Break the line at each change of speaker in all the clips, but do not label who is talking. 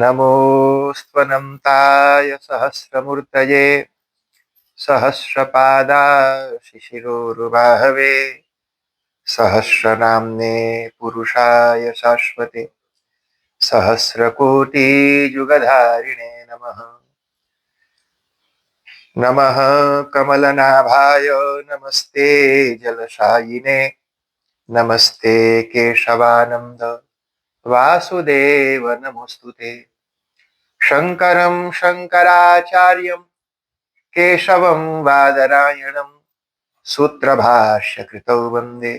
नमोऽस्त्वनन्ताय सहस्रमूर्तये सहस्रपादाशिशिरोरुबाहवे सहस्रनाम्ने पुरुषाय शाश्वते सहस्रकोटियुगधारिणे नमः। नमः कमलनाभाय नमस्ते जलशायिने नमस्ते केशवानंद वासुदेव नमोस्तुते। शंकरं शंकराचार्यं केशवं बादरायणं सूत्रभाष्यकृतौ वन्दे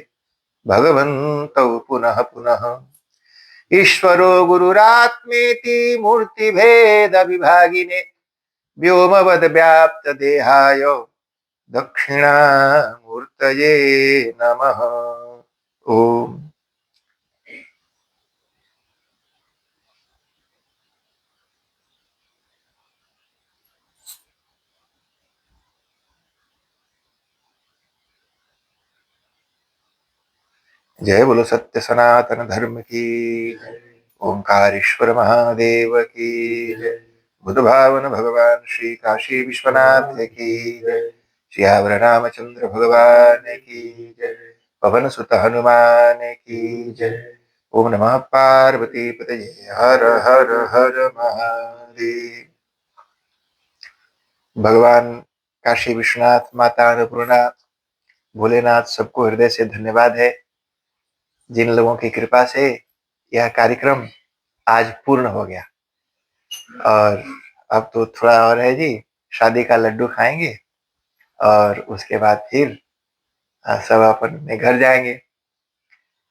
भगवन्तौ पुनः पुनः। ईश्वरो गुरुरात्मेति मूर्तिभेदविभागिने व्योमवद्व्याप्तदेहाय दक्षिणामूर्तये नमः। ओम। जय बोलो सत्य सनातन धर्म की। ओंकारेश्वर महादेव की जय। बुद्ध भावन भगवान श्री काशी विश्वनाथ की जय। सियावर रामचंद्र भगवान की जय। पवन सुत हनुमान की जय। ओम नमः पार्वती पतये हर हर हर महादेव। भगवान काशी विश्वनाथ, माता अन्नपूर्णा, भोलेनाथ, सबको हृदय से धन्यवाद है जिन लोगों की कृपा से यह कार्यक्रम आज पूर्ण हो गया। और अब तो थोड़ा और है जी, शादी का लड्डू खाएंगे और उसके बाद फिर सब अपने घर जाएंगे।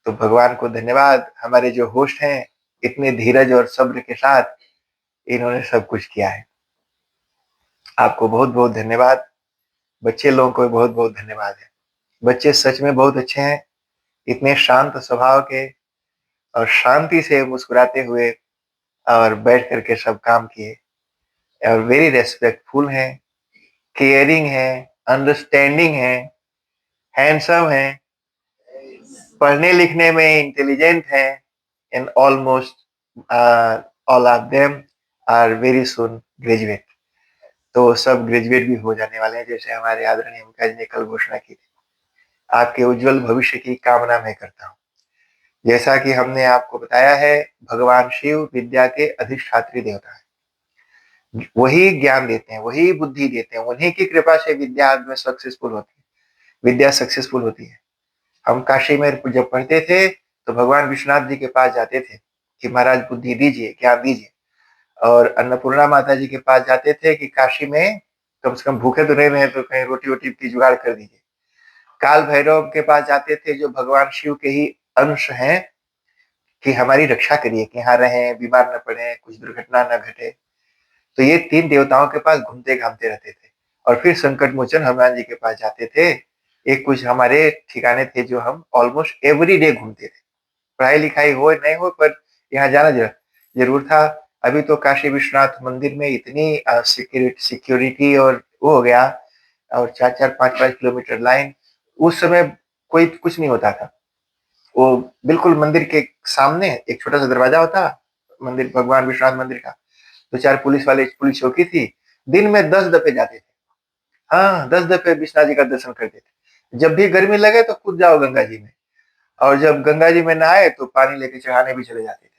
तो भगवान को धन्यवाद, हमारे जो होस्ट हैं इतने धीरज और सब्र के साथ इन्होंने सब कुछ किया है। आपको बहुत बहुत धन्यवाद। बच्चे लोगों को बहुत बहुत धन्यवाद है। बच्चे सच में बहुत अच्छे हैं, इतने शांत स्वभाव के और शांति से मुस्कुराते हुए और बैठ करके सब काम किए और वेरी रेस्पेक्टफुल हैं, केयरिंग हैं, अंडरस्टैंडिंग हैं, हैंडसम हैं, पढ़ने लिखने में इंटेलिजेंट हैं and almost all of them are very soon graduate. तो सब ग्रेजुएट भी हो जाने वाले हैं, जैसे हमारे आदरणीय मुखिया जी ने कल घोषणा की थी। आपके उज्जवल भविष्य की कामना मैं करता हूँ। जैसा कि हमने आपको बताया है, भगवान शिव विद्या के अधिष्ठात्री देवता है। वही ज्ञान देते हैं, वही बुद्धि देते हैं, उन्हीं की कृपा से विद्या में सक्सेसफुल होती है, विद्या सक्सेसफुल होती है। हम काशी में जब पढ़ते थे तो भगवान विश्वनाथ जी के पास जाते थे कि महाराज बुद्धि दीजिए, ज्ञान दीजिए। और अन्नपूर्णा माता जी के पास जाते थे कि काशी में कम से कम भूखे तो नहीं रहे तो कहीं रोटी वोटी की जुगाड़ कर दीजिए। काल भैरव के पास जाते थे जो भगवान शिव के ही अंश हैं कि हमारी रक्षा करिए, कि यहाँ रहें, बीमार न पड़े, कुछ दुर्घटना न घटे। तो ये तीन देवताओं के पास घूमते घामते रहते थे। और फिर संकट मोचन हनुमान जी के पास जाते थे। एक कुछ हमारे ठिकाने थे जो हम ऑलमोस्ट एवरी डे घूमते थे, पढ़ाई लिखाई हो नहीं हो पर यहाँ जाना जरूर था। अभी तो काशी विश्वनाथ मंदिर में इतनी सिक्योरिटी और वो हो गया, और 4-4 5-5 किलोमीटर लाइन। उस समय कोई कुछ नहीं होता था। वो बिल्कुल मंदिर के सामने एक छोटा सा दरवाजा होता, मंदिर भगवान विश्वनाथ मंदिर का। दो चार पुलिस वाले, पुलिस चौकी थी। दिन में 10 दफे जाते थे। हाँ, 10 दफे विश्वनाथ जी का दर्शन करते थे। जब भी गर्मी लगे तो कूद जाओ गंगा जी में, और जब गंगा जी में नहाए तो पानी लेके चढ़ाने भी चले जाते थे।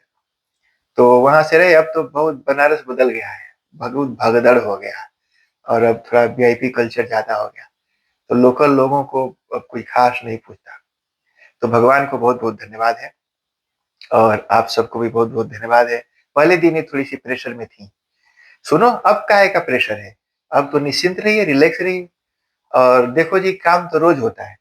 तो वहां से रहे। अब तो बहुत बनारस बदल गया है, बहुत भगदड़ हो गया, और अब थोड़ा वीआईपी कल्चर ज्यादा हो गया। तो लोकल लोगों को अब कोई खास नहीं पूछता। तो भगवान को बहुत बहुत धन्यवाद है, और आप सबको भी बहुत बहुत धन्यवाद है। पहले दिन ही थोड़ी सी प्रेशर में थी। सुनो, अब काहे का प्रेशर है? अब तो निश्चिंत रहिए, रिलैक्स रहिए। और देखो जी, काम तो रोज होता है।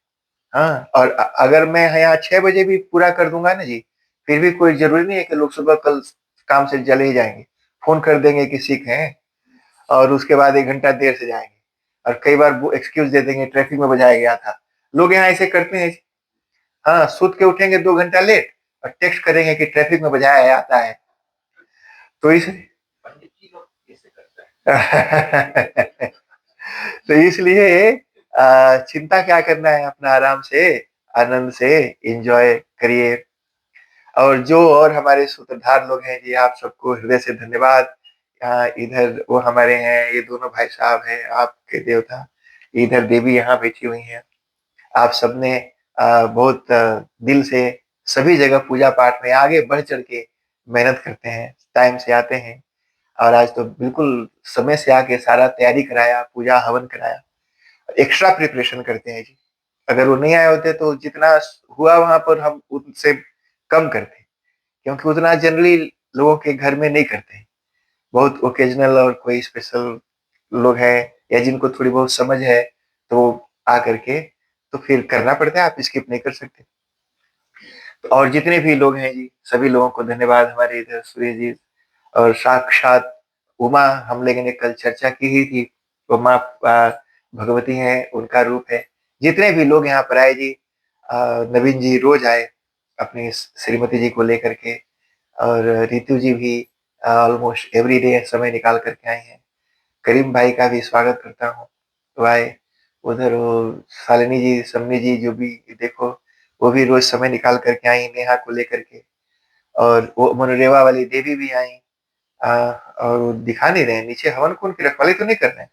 हाँ, और अगर मैं यहाँ 6 बजे भी पूरा कर दूंगा ना जी, फिर भी कोई जरूरी नहीं है कि लोग सुबह कल काम से चले ही जाएंगे। फोन कर देंगे कि सिक हैं, और उसके बाद 1 घंटा देर से जाएंगे। और कई बार वो एक्सक्यूज दे देंगे, ट्रैफिक में बजाया गया था। लोग यहाँ ऐसे करते हैं। हाँ, सूत के उठेंगे 2 घंटा लेट और टेक्स्ट करेंगे कि ट्रैफिक में बजाया आता है। तो इस तो इसलिए चिंता क्या करना है, अपना आराम से आनंद से एंजॉय करिए। और जो और हमारे सूत्रधार लोग हैं जी, आप सबको हृदय से धन्यवाद। इधर वो हमारे हैं, ये दोनों भाई साहब हैं आपके देवता, इधर देवी यहाँ बैठी हुई हैं। आप सबने बहुत दिल से सभी जगह पूजा पाठ में आगे बढ़ चढ़ के मेहनत करते हैं, टाइम से आते हैं। और आज तो बिल्कुल समय से आके सारा तैयारी कराया, पूजा हवन कराया, एक्स्ट्रा प्रिपरेशन करते हैं जी। अगर वो नहीं आए होते तो जितना हुआ वहां पर हम उनसे कम करते, क्योंकि उतना जनरली लोगों के घर में नहीं करते। बहुत ओकेजनल और कोई स्पेशल लोग हैं या जिनको थोड़ी बहुत समझ है तो आ करके तो फिर करना पड़ता है, आप स्किप नहीं कर सकते। और जितने भी लोग हैं जी, सभी लोगों को धन्यवाद। हमारे इधर सूर्य जी और साक्षात उमा, हम लोगों ने कल चर्चा की ही थी, उमा भगवती हैं, उनका रूप है। जितने भी लोग यहाँ पर आए जी, नवीन जी रोज आए अपनी श्रीमती जी को लेकर के, और रितु जी भी ऑलमोस्ट एवरी डे समय निकाल करके आए हैं। करीम भाई का भी स्वागत करता हूँ, तो आए। उधर वो शालिनी जी, समनी जी जो भी देखो, वो भी रोज समय निकाल करके आई नेहा को लेकर के। और वो मनोरेवा वाली देवी भी आई। और वो दिखा नहीं रहे नीचे, हवन कुंड की रखवाली तो नहीं कर रहे हैं।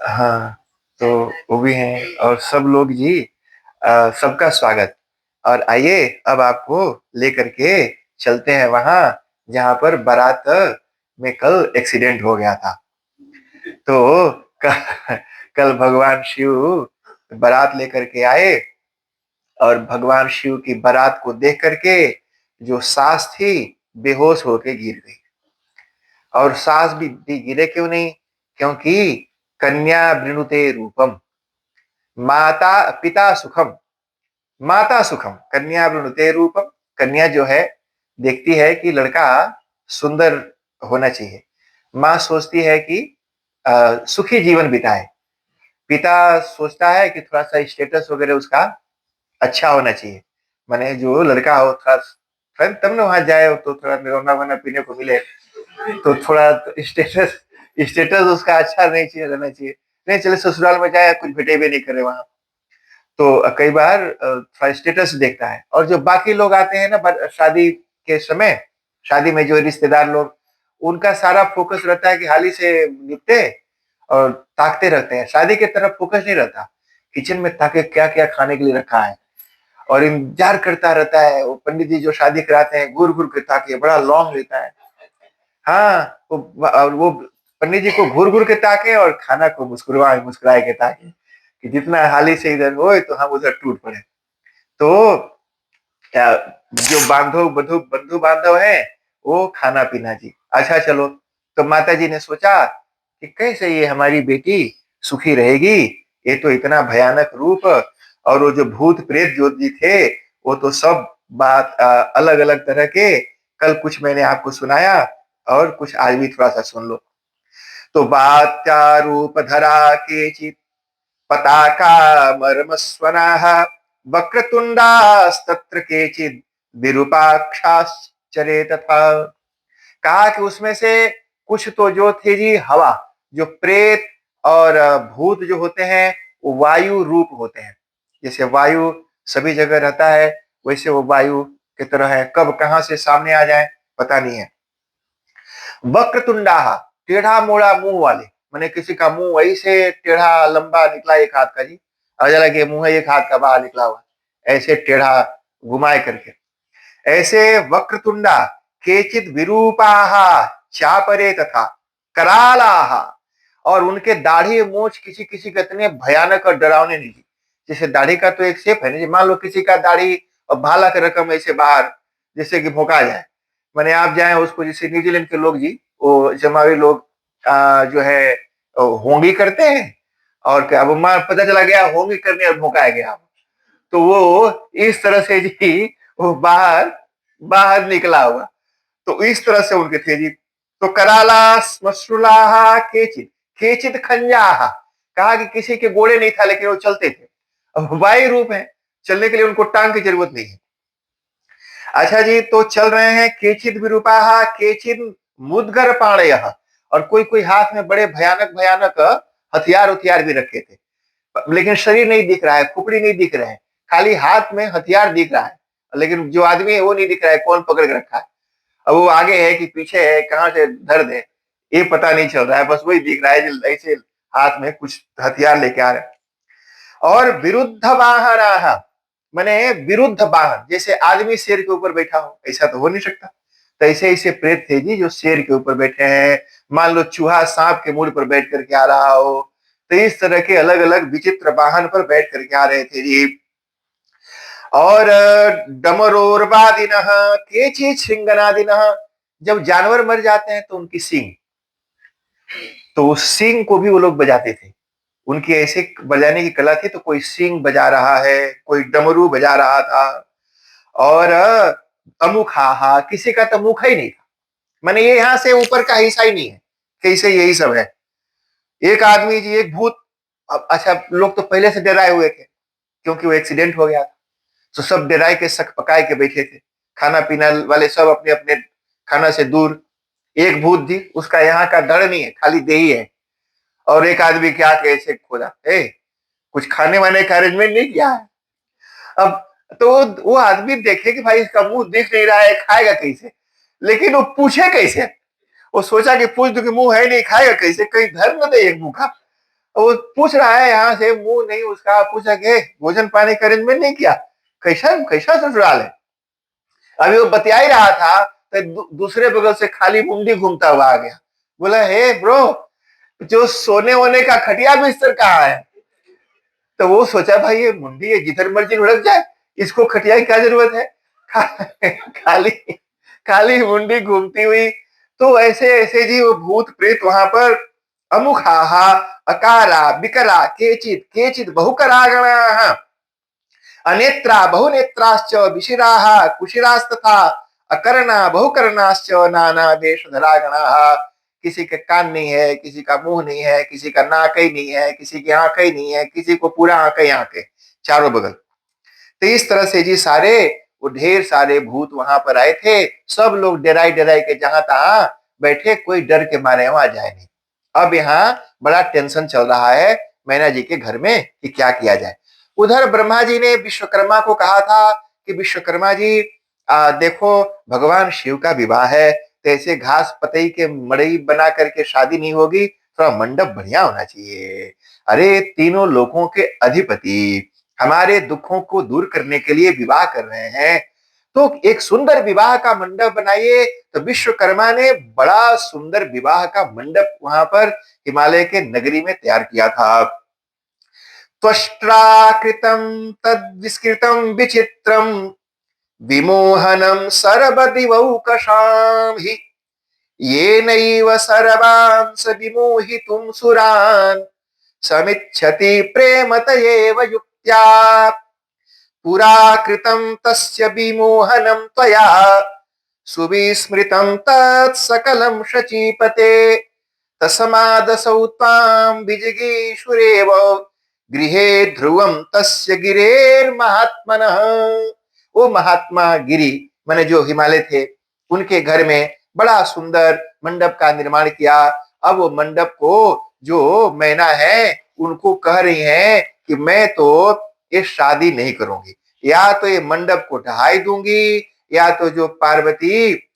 हाँ, तो वो भी हैं और सब लोग जी, सबका स्वागत। और आइए अब आपको लेकर के चलते हैं वहां जहां पर बारात में कल एक्सीडेंट हो गया था। तो कल भगवान शिव बारात लेकर के आए, और भगवान शिव की बारात को देख करके जो सास थी बेहोश होके गिर गई। और सास भी गिरे क्यों नहीं? क्योंकि कन्या वृणुते रूपम, माता पिता सुखम, माता सुखम कन्या वृणुते रूपम। कन्या जो है देखती है कि लड़का सुंदर होना चाहिए, माँ सोचती है कि सुखी जीवन बिताए, पिता सोचता है कि थोड़ा सा स्टेटस वगैरह उसका अच्छा होना चाहिए। माने जो लड़का हो थोड़ा, तब ना वहां जाए तो थोड़ा रोना वोना पीने को मिले, तो थोड़ा स्टेटस स्टेटस उसका अच्छा नहीं चाहिए, रहना चाहिए। नहीं चले ससुराल में जाए, कुछ भेटे भी नहीं करे वहां, तो कई बार थोड़ा स्टेटस देखता है। और जो बाकी लोग आते हैं ना शादी के समय, शादी में जो रिश्तेदार लोग, उनका सारा फोकस रहता है कि हाली से निपटे, और ताकते रहते हैं, शादी की तरफ फोकस नहीं रहता। किचन में ताके क्या क्या खाने के लिए रखा है, और इंतजार करता रहता है। वो पंडित जी जो शादी कराते हैं घूर घूर के ताके, बड़ा लॉन्ग लेता है। हाँ, और वो पंडित जी को घूर घूर के ताके और खाना को मुस्कुराए मुस्कुराए के ताके, कि जितना हाली से इधर हो तो हम उधर टूट पड़े। तो जो बांधव बंधु बंधु बांधव है वो खाना पीना जी। अच्छा चलो, तो माता जी ने सोचा कि कैसे ये हमारी बेटी सुखी रहेगी, ये तो इतना भयानक रूप, और वो जो भूत प्रेत जो जी थे वो तो सब बात अलग अलग तरह के, कल कुछ मैंने आपको सुनाया और कुछ आज भी थोड़ा सा सुन लो। तो बात्या रूप धरा के चित पताका मर्मस्वनाः वक्रतुंडास्तत्र केचिद विरूपाक्षाश्चरे तथा। कहा कि उसमें से कुछ तो जो थे जी हवा, जो प्रेत और भूत जो होते हैं वो वायु रूप होते हैं। जैसे वायु सभी जगह रहता है, वैसे वो वायु की तरह है, कब कहां से सामने आ जाए पता नहीं है। वक्रतुंडा, टेढ़ा मोड़ा मुंह वाले, मैंने किसी का मुंह ऐसे टेढ़ा लंबा निकला एक हाथ का जी, और जरा कि मुंह एक हाथ का बाहर निकला हुआ, ऐसे टेढ़ा घुमाए करके, ऐसे वक्रतुंडा केचित विरूपाहा चापरे तथा करालाहा। और उनके दाढ़ी मूछ किसी किसी के इतने भयानक और डरावने नहीं। जैसे दाढ़ी का तो एक शेप है ना, मान लो किसी का दाढ़ी और भाला का रकम ऐसे बाहर, जैसे कि भोंका जाए। मैंने आप जाए उसको, जैसे न्यूजीलैंड के लोग जी, वो जमावी लोग जो है होंगी करते हैं, और क्या अब पता चला गया होंगी करने और भोंकाया गया, तो वो इस तरह से जी वो बाहर बाहर निकला हुआ। तो इस तरह से उनके थे जी। तो कराला मसरुलाहा केचित केचित खंजाहा, कहा कि किसी के गोड़े नहीं था लेकिन वो चलते थे। अब वायु रूप है, चलने के लिए उनको टांग की जरूरत नहीं है। अच्छा जी, तो चल रहे हैं केचित विरूपाहा केचित मुदगर पाणय, और कोई कोई हाथ में बड़े भयानक भयानक हथियार उथियार भी रखे थे, लेकिन शरीर नहीं दिख रहा है, खुपड़ी नहीं दिख रहे हैं, खाली हाथ में हथियार दिख रहा है। लेकिन जो आदमी है वो नहीं दिख रहा है, कौन पकड़ के रखा है। अब वो आगे है कि पीछे है, कहाँ से दर्द है ये पता नहीं चल रहा है, बस वही दिख रहा है जो ऐसे हाथ में कुछ हथियार लेके आ रहे हैं। और विरुद्ध वाहनाः, माने विरुद्ध वाहन, जैसे आदमी शेर के ऊपर बैठा हो ऐसा तो हो नहीं सकता, तो ऐसे ऐसे प्रेत थे जी जो शेर के ऊपर बैठे हैं। मान लो चूहा सांप के मूड पर बैठ करके आ रहा हो, तो इस तरह के अलग अलग विचित्र वाहन पर बैठ करके आ रहे थे जी। और डमरोर्वादिनः केचित् सिंगनादिनः, जब जानवर मर जाते हैं तो उनकी सींग, तो उस सींग को भी वो लोग बजाते थे। उनकी ऐसे बजाने की कला थी, तो कोई सींग बजा रहा है, कोई डमरू बजा रहा था। और अमुखाहा, किसी का तो मुख ही नहीं था, माने ये यहाँ से ऊपर का हिस्सा ही नहीं है, कैसे यही सब है। एक आदमी जी, एक भूत, अच्छा लोग तो पहले से डराए हुए थे क्योंकि वो एक्सीडेंट हो गया था, तो सब डराए के सक पकाए के बैठे थे, खाना पीना वाले सब अपने अपने खाना से दूर। एक भूत जी, उसका यहाँ का धड़ नहीं है, खाली देही है। और एक आदमी क्या कैसे खोदा, ए कुछ खाने वाने का अरेंजमेंट नहीं किया है। अब तो वो आदमी देखे कि भाई इसका मुंह दिख नहीं रहा है, खाएगा कैसे, लेकिन वो पूछे कैसे। वो सोचा कि पूछ दू कि मुंह है नहीं, खाएगा कैसे, कहीं धर न दे एक मुंह का। वो पूछ रहा है यहाँ से, मुंह नहीं उसका, पूछा कि भोजन पानी का अरेंजमेंट नहीं किया, कैसा कैसा ससुराल है। अभी वो बतिया ही रहा था तो दूसरे बगल से खाली मुंडी घूमता हुआ आ गया। बोला हे ब्रो, जो सोने वोने का खटिया बिस्तर कहाँ है। तो वो सोचा भाई ये मुंडी है, जिधर मर्जी लुढ़क जाए, इसको खटिया की क्या जरूरत है। खाली खाली मुंडी घूमती हुई। तो ऐसे ऐसे जी वो भूत प्रेत वहां पर अमुखाहा अकारा विकरा केचित केचित बहुकरा गणाः अनेत्रा बहुनेत्राश्च विशिराः कुशिरास्तथा अकर्णा बहुकर्णाश्च नाना वेशधरा गणाः। किसी के कान नहीं है, किसी का मुंह नहीं है, किसी का नाक ही नहीं है, किसी की आंख ही नहीं है, किसी को पूरा आंख ही आंख है चारों बगल। तो इस तरह से जी सारे वो ढेर सारे भूत वहां पर आए थे। सब लोग डराई डराई के जहां तहां बैठे, कोई डर के मारे वहां जाए नहीं। अब यहाँ बड़ा टेंशन चल रहा है मैना जी के घर में कि क्या किया जाए। उधर ब्रह्मा जी ने विश्वकर्मा को कहा था कि विश्वकर्मा जी देखो भगवान शिव का विवाह है, तो ऐसे घास पतई के मड़ई बना करके शादी नहीं होगी, थोड़ा मंडप बढ़िया होना चाहिए। अरे तीनों लोकों के अधिपति हमारे दुखों को दूर करने के लिए विवाह कर रहे हैं, तो एक सुंदर विवाह का मंडप बनाइए। तो विश्वकर्मा ने बड़ा सुंदर विवाह का मंडप वहां पर हिमालय के नगरी में तैयार किया था। त्वष्ट्राकृतं तद्विस्कृतं विचित्रं विमोहनं सर्वदिवौकशां हि येनैव सर्वांस विमोहितुं सुरान् समिच्छति प्रेमतयेव युक्त्या पुरा कृतं तस्य विमोहनं त्वया सुविस्मृतं तत्सकलं शचीपते तस्मादसौ त्वां विजिगीषुरेव गृहे ध्रुवं तस्य गिरेर्महात्मनः। वो महात्मा गिरी माने जो हिमालय थे, उनके घर में बड़ा सुंदर मंडप का निर्माण किया। अब वो मंडप को जो मैना है उनको कह रही हैं कि मैं तो ये शादी नहीं करूंगी, या तो ये मंडप को ढहाई दूंगी, या तो जो पार्वती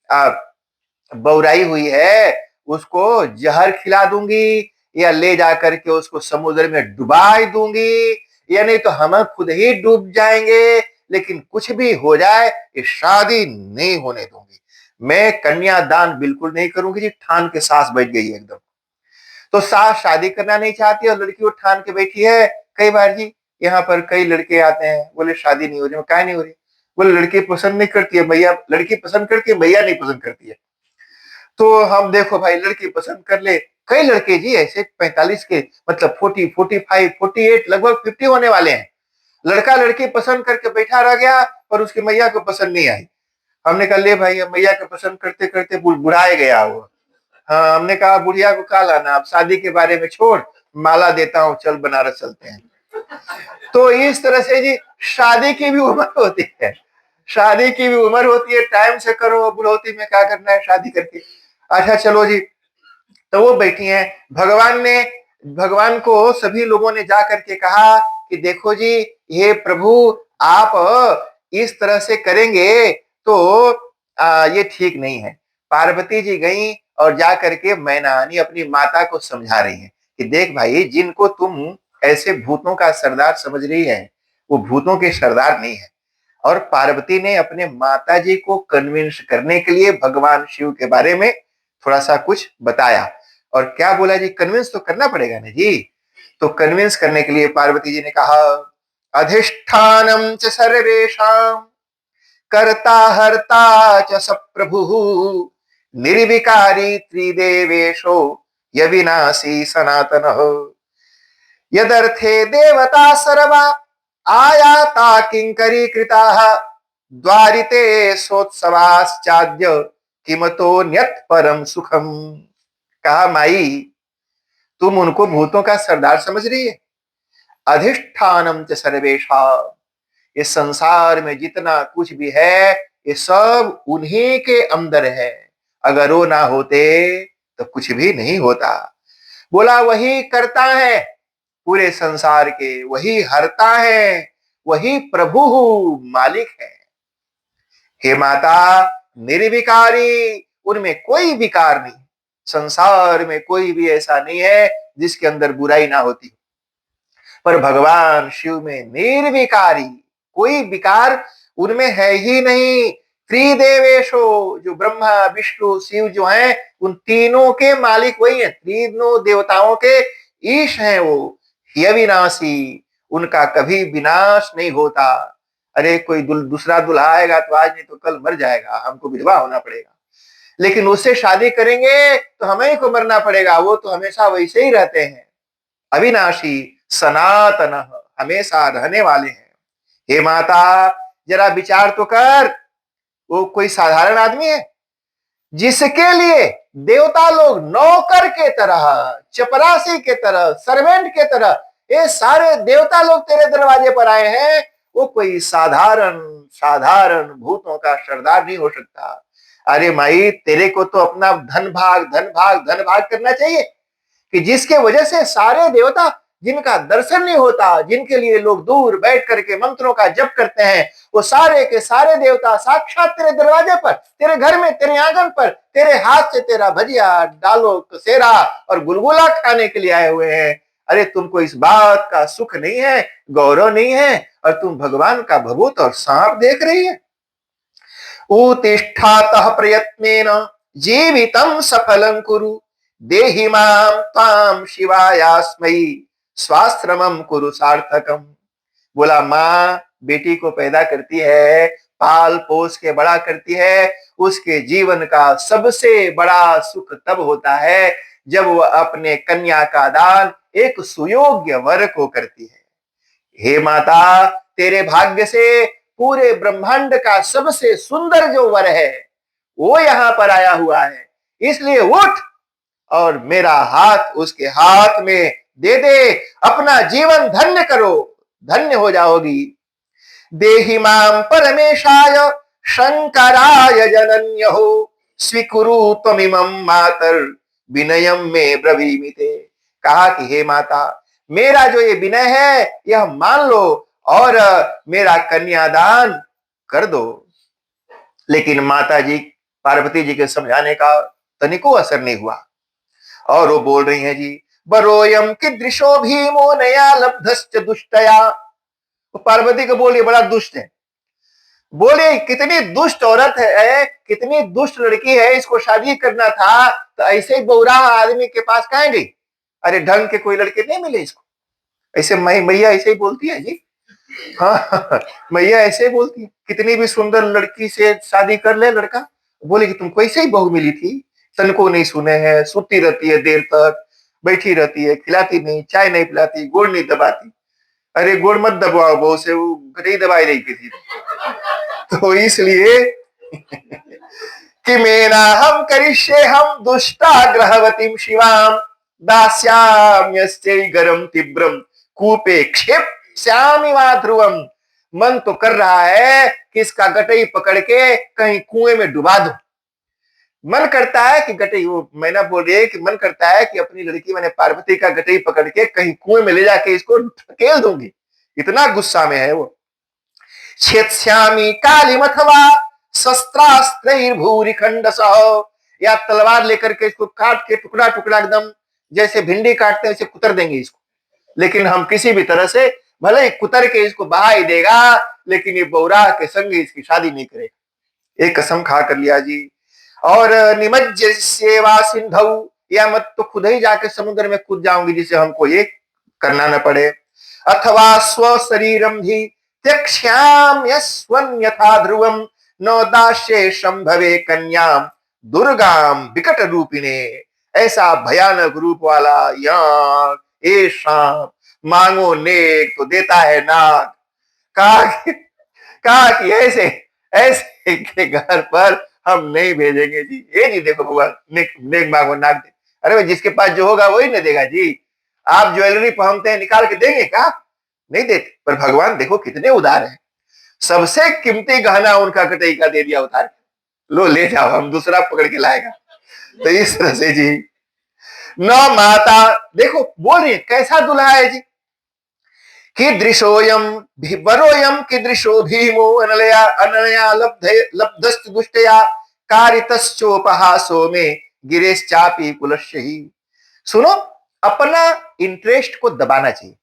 बौराई हुई है उसको जहर खिला दूंगी, या ले जाकर के उसको समुद्र में डुबा दूंगी, या नहीं तो हम खुद ही डूब जाएंगे, लेकिन कुछ भी हो जाए ये शादी नहीं होने दूंगी। मैं कन्यादान बिल्कुल नहीं करूंगी जी, ठान के सास बैठ गई एकदम। तो सास शादी करना नहीं चाहती और लड़की वो ठान के बैठी है। कई बार जी यहाँ पर कई लड़के आते हैं, बोले शादी नहीं हो रही, काहे नहीं हो रही, बोले लड़की पसंद नहीं करती है भैया, लड़की पसंद करती है भैया नहीं पसंद करती है। तो हम देखो भाई लड़की पसंद कर ले। कई लड़के जी ऐसे 45 के, मतलब 40, 45, 48, लगभग 50 होने वाले हैं, लड़का लड़की पसंद करके बैठा रह गया पर उसकी मैया को पसंद नहीं आई। हमने कहा ले भाई, मैया को पसंद करते करते बुढ़ाए गया वो। हाँ, हमने कहा बुढ़िया को कहा लाना, अब शादी के बारे में छोड़, माला देता हूँ, चल बनारस चलते हैं। तो इस तरह से जी शादी की भी उम्र होती है, शादी की भी उम्र होती है, टाइम से करो, बुढ़ौती में क्या करना है शादी करके। अच्छा चलो जी, तो वो बैठी हैं। भगवान को सभी लोगों ने जा करके कहा कि देखो जी, हे प्रभु आप इस तरह से करेंगे तो ये ठीक नहीं है। पार्वती जी गई और जा करके मैनानी अपनी माता को समझा रही है कि देख भाई, जिनको तुम ऐसे भूतों का सरदार समझ रही है, वो भूतों के सरदार नहीं है। और पार्वती ने अपने माता जी को कन्विंस करने के लिए भगवान शिव के बारे में थोड़ा सा कुछ बताया। और क्या बोला जी, कन्विंस तो करना पड़ेगा ना जी। तो कन्विंस करने के लिए पार्वती जी ने कहा, अधिष्ठानम च सर्वेषां कर्ता हर्ता च सप्रभुः निर्विकारी त्रिदेवेशो यविनाशी सनातनः यदर्थे देवता सर्वा आयाता किंकरी कृताः द्वारिते सोत्सवाश्चाद्य किमतो न्यत् परम सुखम। कहा माई, तुम उनको भूतों का सरदार समझ रही है। अधिष्ठानम च सर्वेशा, ये संसार में जितना कुछ भी है ये सब उन्हीं के अंदर है। अगर वो ना होते तो कुछ भी नहीं होता। बोला वही करता है पूरे संसार के, वही हरता है, वही प्रभु मालिक है। हे माता, निर्विकारी, उनमें कोई विकार नहीं। संसार में कोई भी ऐसा नहीं है जिसके अंदर बुराई ना होती, पर भगवान शिव में निर्विकारी, कोई विकार उनमें है ही नहीं। त्रिदेवेशो, जो ब्रह्मा विष्णु शिव जो हैं, उन तीनों के मालिक वही हैं, तीनों देवताओं के ईश हैं वो। अविनाशी, उनका कभी विनाश नहीं होता। अरे कोई दूसरा दुल्हा आएगा तो आज नहीं तो कल मर जाएगा, हमको विधवा होना पड़ेगा। लेकिन उससे शादी करेंगे तो हमें ही को मरना पड़ेगा, वो तो हमेशा वैसे ही रहते हैं। अविनाशी सनातन, हमेशा रहने वाले हैं। हे माता, जरा विचार तो कर, वो कोई साधारण आदमी है जिसके लिए देवता लोग नौकर के तरह, चपरासी के तरह, सर्वेंट के तरह ये सारे देवता लोग तेरे दरवाजे पर आए हैं। वो कोई साधारण साधारण भूतों का सरदार नहीं हो सकता। अरे माई, तेरे को तो अपना धन भाग धन भाग धन भाग करना चाहिए कि जिसके वजह से सारे देवता, जिनका दर्शन नहीं होता, जिनके लिए लोग दूर बैठ करके मंत्रों का जप करते हैं, वो सारे के सारे देवता साक्षात तेरे दरवाजे पर, तेरे घर में, तेरे आंगन पर, तेरे हाथ से तेरा भजिया डालो कसेरा और गुलगुला खाने के लिए आए हुए हैं। अरे तुमको इस बात का सुख नहीं है, गौरव नहीं है, और तुम भगवान का भभूत और सांप देख रही है। उत्तिष्ठातः प्रयत्नेन जीवितं सफलं कुरु देहि मां त्वां शिवायास्मै स्वाश्रमं कुरु सार्थकम। बोला माँ बेटी को पैदा करती है, पाल पोस के बड़ा करती है, उसके जीवन का सबसे बड़ा सुख तब होता है जब वह अपने कन्या का दान एक सुयोग्य वर को करती है। हे माता, तेरे भाग्य से पूरे ब्रह्मांड का सबसे सुंदर जो वर है वो यहां पर आया हुआ है, इसलिए उठ और मेरा हाथ उसके हाथ में दे दे, अपना जीवन धन्य करो, धन्य हो जाओगी। देहि मां परमेशाय शंकराय जनन्यो स्वीकुरु त्वमिमं मातर विनयम में ब्रवीमिते। कहा कि हे माता, मेरा जो ये विनय है यह मान लो और मेरा कन्यादान कर दो। लेकिन माता जी, पार्वती जी के समझाने का तनिको असर नहीं हुआ और वो बोल रही हैं जी, बरोयम कीदृशो भीमो नया लब्धश्च दुष्टया। तो पार्वती को बोलिए बड़ा दुष्ट है। बोले कितनी दुष्ट औरत है, कितनी दुष्ट लड़की है, इसको शादी करना था तो ऐसे ही बौरा आदमी के पास कहाँ गई। अरे ढंग के कोई लड़के नहीं मिले इसको। ऐसे मैया ऐसे ही बोलती है जी। हाँ, मैया ऐसे ही बोलती है, कितनी भी सुंदर लड़की से शादी कर ले लड़का, बोले कि तुमको ऐसे ही बहू मिली थी, सन को नहीं सुने हैं, सुती रहती है देर तक, बैठी रहती है, खिलाती नहीं, चाय नहीं पिलाती, गोड़ नहीं दबाती। अरे गोड़ मत दबाओ बहू से, वो गटई दबाई नहीं किसी। तो इसलिए कि मेना हम करिष्ये हम दुष्टा ग्रहवतीम शिवाम दास्याम्यस्यै गरम तीव्रम कूपे क्षेप श्यामी ध्रुवम। मन तो कर रहा है कि इसका गटई पकड़ के कहीं कुएं में डुबा दो। मन करता है कि गटई, वो मैना बोल रही है कि मन करता है कि अपनी लड़की मैंने पार्वती का गटई पकड़ के कहीं कुएं में ले जाके इसको ढकेल दूंगी, इतना गुस्सा में है वो। छेत्स्यामि कालिमथवा शस्त्रास्त्रैर्भूरि खंडसः, या तलवार लेकर के इसको काट के टुकड़ा टुकड़ा एकदम जैसे भिंडी काटते हैं वैसे कुतर देंगे इसको, लेकिन हम किसी भी तरह से भले ही कुतर के इसको बहा ही देगा, लेकिन ये बौरा के संग इसकी शादी नहीं करेगा। एक कसम खा कर लिया जी। और निमज्ज सेवा सिंधु, या मत तो खुद ही जाके समुद्र में कूद जाऊंगी जिसे हमको ये करना न पड़े। अथवा स्व शरीरम भी त्यक्ष्याम्यस्वं यथा ध्रुवम न दास्ये संभवे कन्याम दुर्गाम विकट रूपिणे। ऐसा भयानक रूप वाला यहाँ ए सांप, मांगो नेक तो देता है नाग। कहा कि ऐसे ऐसे के घर पर हम नहीं भेजेंगे जी। ये जी देखो भगवान, नेक नेक मांगो नाग दे। अरे भाई जिसके पास जो होगा वही न देगा जी। आप ज्वेलरी पहनते हैं, निकाल के देंगे क्या? नहीं देते। पर भगवान देखो कितने उदार हैं, सबसे कीमती गहना उनका कटई का दे दिया उतार, लो ले जाओ, हम दूसरा पकड़ के लाएगा। तो इस तरह से जी न माता, देखो बोल रही है कैसा दुल्हा है जी। कीदृशोयम वरोयम कीदृशो भीमो अनलया अनलया लब्धस्त दुष्टया कारितश्चोपहासो में गिरेश्चापि कुलस्य ही। सुनो, अपना इंटरेस्ट को दबाना चाहिए।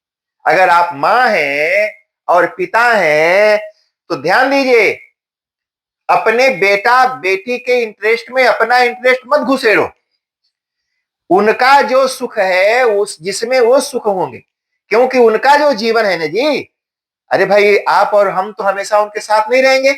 अगर आप मां हैं और पिता हैं तो ध्यान दीजिए, अपने बेटा बेटी के इंटरेस्ट में अपना इंटरेस्ट मत घुसेड़ो। उनका जो सुख है उस जिसमें वो सुख होंगे, क्योंकि उनका जो जीवन है ना जी। अरे भाई आप और हम तो हमेशा उनके साथ नहीं रहेंगे,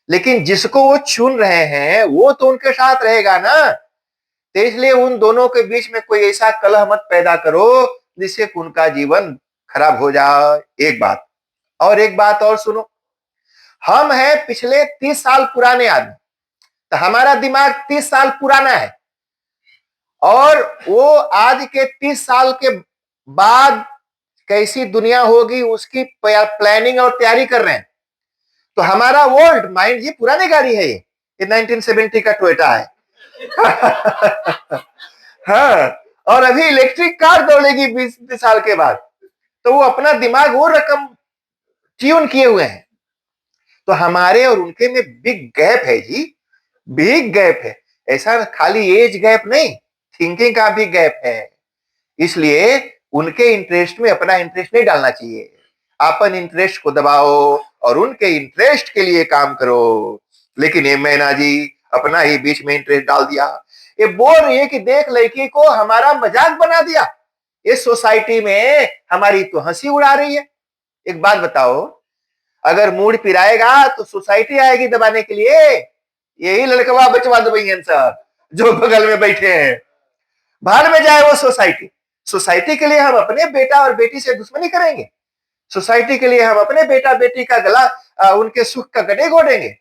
लेकिन जिसको वो चुन रहे हैं वो तो उनके साथ रहेगा ना। तो इसलिए उन दोनों के बीच में कोई ऐसा कलह मत पैदा करो जिससे उनका जीवन खराब हो जाए। एक बात और, एक बात और सुनो, हम हैं पिछले 30 साल पुराने आदमी, तो हमारा दिमाग 30 साल पुराना है, और वो आज के 30 साल के बाद कैसी दुनिया होगी उसकी प्लानिंग और तैयारी कर रहे हैं। तो हमारा ओल्ड माइंड, ये पुरानी गाड़ी है, ये 1970 का टोयोटा है। हाँ, और अभी इलेक्ट्रिक कार दौड़ेगी 20 साल के बाद, तो वो अपना दिमाग वो रकम ट्यून किए हुए हैं। तो हमारे और उनके में बिग गैप है जी, बिग गैप है। ऐसा खाली एज गैप नहीं, थिंकिंग का भी गैप है। इसलिए उनके इंटरेस्ट में अपना इंटरेस्ट नहीं डालना चाहिए। अपन इंटरेस्ट को दबाओ और उनके इंटरेस्ट के लिए काम करो। लेकिन ये मैना जी अपना ही बीच में इंटरेस्ट डाल दिया। ये बोल रही है कि देख लड़की को हमारा मजाक बना दिया, इस सोसाइटी में हमारी तो हंसी उड़ा रही है। एक बात बताओ, अगर मूड पिराएगा तो सोसाइटी आएगी दबाने के लिए, यही लड़कवा बचवा दबैयन सब जो बगल में बैठे हैं। भाड़ में जाए वो सोसाइटी। सोसाइटी के लिए हम अपने बेटा और बेटी से दुश्मनी करेंगे? सोसाइटी के लिए हम अपने बेटा बेटी का गला उनके सुख का गले घोटेंगे?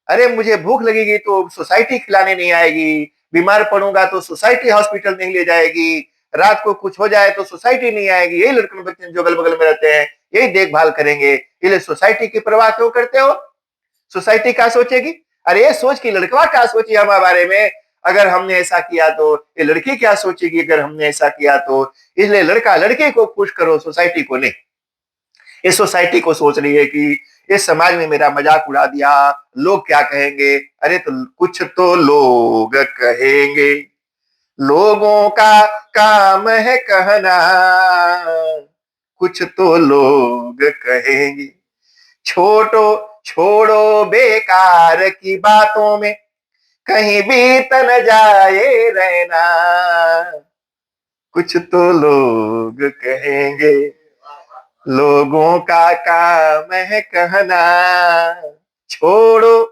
अरे मुझे भूख लगेगी तो सोसाइटी खिलाने नहीं आएगी, बीमार पड़ूंगा तो सोसाइटी हॉस्पिटल नहीं ले जाएगी, रात को कुछ हो जाए तो सोसाइटी नहीं आएगी। यही लड़के बच्चे जो अगल बगल में रहते हैं यही देखभाल करेंगे। इसलिए सोसाइटी की परवाह क्यों करते हो? सोसाइटी क्या सोचेगी? अरे ये सोच कि लड़का क्या सोचे हमारे बारे में, अगर हमने ऐसा किया तो ये लड़की क्या सोचेगी अगर हमने ऐसा किया तो। इसलिए लड़का लड़के को खुश करो, सोसाइटी को नहीं। इस सोसाइटी को सोच रही है कि इस समाज में मेरा मजाक उड़ा दिया, लोग क्या कहेंगे। अरे तो कुछ तो लोग कहेंगे, लोगों का काम है कहना, कुछ तो लोग कहेंगे। छोटो छोड़ो बेकार की बातों में कहीं बीत न जाए रहना, कुछ तो लोग कहेंगे, लोगों का काम है कहना। छोड़ो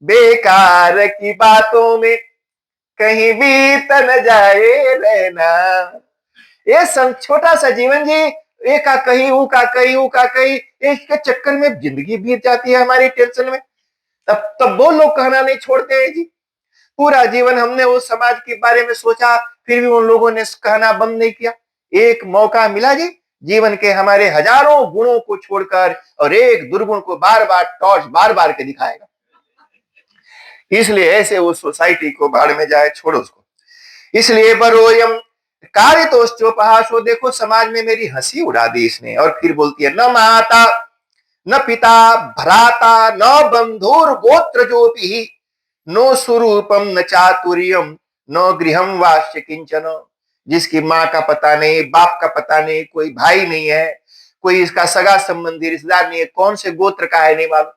बेकार की बातों में कहीं बीत न जाए रहना। ये छोटा सा जीवन जी, एक का कहीं ऊ का कहीं ऊ का कहीं, इसके चक्कर में जिंदगी बीत जाती है हमारी टेंशन में। तब वो लोग कहना नहीं छोड़ते हैं जी। पूरा जीवन हमने उस समाज के बारे में सोचा, फिर भी उन लोगों ने कहना बंद नहीं किया। एक मौका मिला जी जीवन के हमारे हजारों गुणों को छोड़कर, और एक दुर्गुण को बार बार टॉर्च बार बार के दिखाएगा। इसलिए ऐसे उस सोसाइटी को भाड़ में जाए, छोड़ो उसको। इसलिए बरोयम कारितोश्चोपहासो, देखो समाज में मेरी हंसी उड़ा दी इसने। और फिर बोलती है न माता न पिता भ्राता न बंधुर गोत्र जोपि नो स्वरूपम न चातुर्यम न गृहम वास्य किंचन। जिसकी माँ का पता नहीं, बाप का पता नहीं, कोई भाई नहीं है, कोई इसका सगा संबंधी रिश्तेदार नहीं है, कौन से गोत्र का है नहीं मालूम।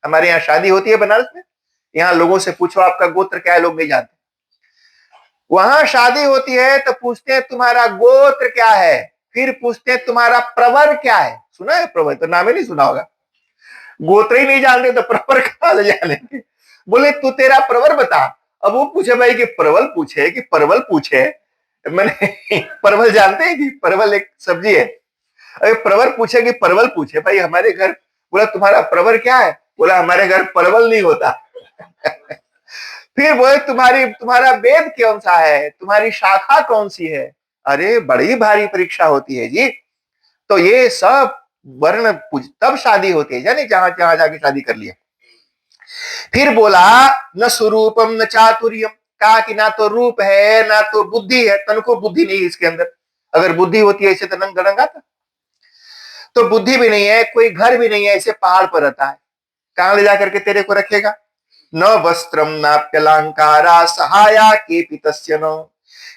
हमारे यहाँ शादी होती है बनारस में, यहाँ लोगों से पूछो आपका गोत्र क्या है, लोग नहीं जानते। वहां शादी होती है तो पूछते हैं तुम्हारा गोत्र क्या है, फिर पूछते हैं तुम्हारा प्रवर क्या है। सुना है प्रवर? तो नाम ही नहीं सुना होगा। गोत्र ही नहीं जानते तो प्रवर कहां से जानेंगे। बोले तू तेरा प्रवर बता। अब वो पूछे भाई कि प्रवल पूछे कि परवल पूछे, मैंने परवल जानते हैं कि परवल एक सब्जी है। अरे प्रवर पूछे कि परवल पूछे, भाई हमारे घर। बोला तुम्हारा प्रवर क्या है? बोला हमारे घर परवल नहीं होता। फिर बोले तुम्हारा वेद कौन सा है, तुम्हारी शाखा कौन सी है। अरे बड़ी भारी परीक्षा होती है जी। तो ये सब वर्ण तब शादी होती है, जाने जहां जहां जाके शादी कर लिया। फिर बोला न स्वरूपम न चातुर्यम, कहा कि ना तो रूप है ना तो बुद्धि है, तन को बुद्धि नहीं है इसके अंदर। अगर बुद्धि होती है ऐसे तो नंग गड़ंगा था। तो बुद्धि भी नहीं है, कोई घर भी नहीं है, ऐसे पहाड़ पर रहता है, कहां ले जाकर के तेरे को रखेगा। न वस्त्रम नाप्यलंकारा सहाया के पितस्य न,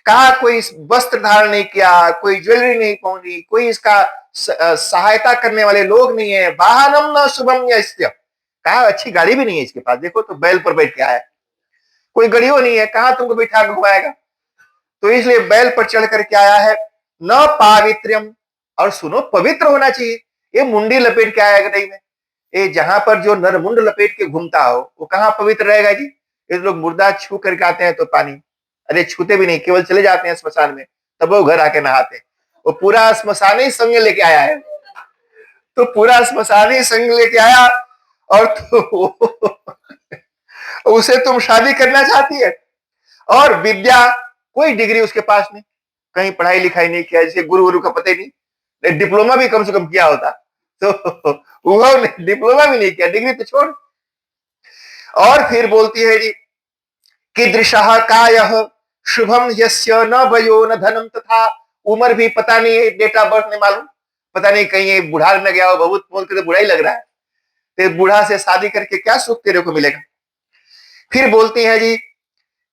कहा कोई वस्त्र धारण नहीं किया, कोई ज्वेलरी नहीं पहनी, कोई इसका सहायता करने वाले लोग नहीं है। वाहनम न शुभम यस्य, कहा अच्छी गाड़ी भी नहीं है इसके पास, देखो तो बैल पर बैठ के आया, कोई गड़ियो नहीं है, कहां तुमको बिठा के घुमाएगा। तो इसलिए बैल पर चढ़ करके आया है। न पावित्र्यम, और सुनो पवित्र होना चाहिए। ये मुंडी लपेट के आया गदई में, ये जहां पर जो नरमुंड लपेट के घूमता हो वो कहां पवित्र रहेगा जी। ये लोग मुर्दा छू करके आते हैं तो पानी, अरे छूते भी नहीं, केवल चले जाते हैं स्मशान में, तब वो घर आके नहाते। वो पूरा स्मशान ही संग लेके आया है, तो पूरा स्मशान ही संग लेके आया। और तो उसे तुम शादी करना चाहती है। और विद्या, कोई डिग्री उसके पास नहीं, कहीं पढ़ाई लिखाई नहीं किया, जैसे गुरु गुरु का पता ही नहीं, डिप्लोमा भी कम से कम किया होता। तो वो डिप्लोमा भी नहीं किया, डिग्री तो छोड़। और फिर बोलती है जी कीदृशः कायः शुभम यस्य न भयो न धनम तथा, उम्र भी पता नहीं है, डेट ऑफ बर्थ नहीं मालूम, पता नहीं कहीं ये बूढ़ा न गया हो, बहुत बोल के तो बुढ़ा ही लग रहा है। तो बूढ़ा से शादी करके क्या सुख तेरे को मिलेगा। फिर बोलती है जी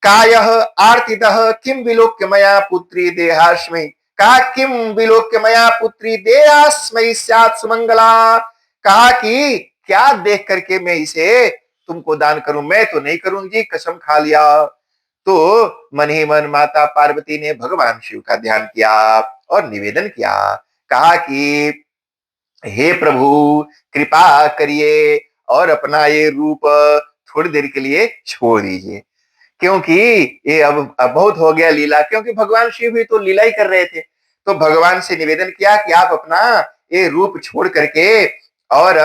कायः आर्तिदः किम विलोक्य मया पुत्री देहास्मै, कहा किम विलोक्य मया पुत्री देहास्मै स्यात् सुमंगला, कहा कि क्या देख करके मैं इसे तुमको दान करूं, मैं तो नहीं करूंगी, कसम खा लिया। तो मन ही मन माता पार्वती ने भगवान शिव का ध्यान किया और निवेदन किया, कहा कि हे प्रभु कृपा करिए और अपना ये रूप थोड़ी देर के लिए छोड़ दीजिए, क्योंकि ये अब बहुत हो गया लीला, क्योंकि भगवान शिव भी तो लीला ही कर रहे थे। तो भगवान से निवेदन किया कि आप अपना ये रूप छोड़ करके और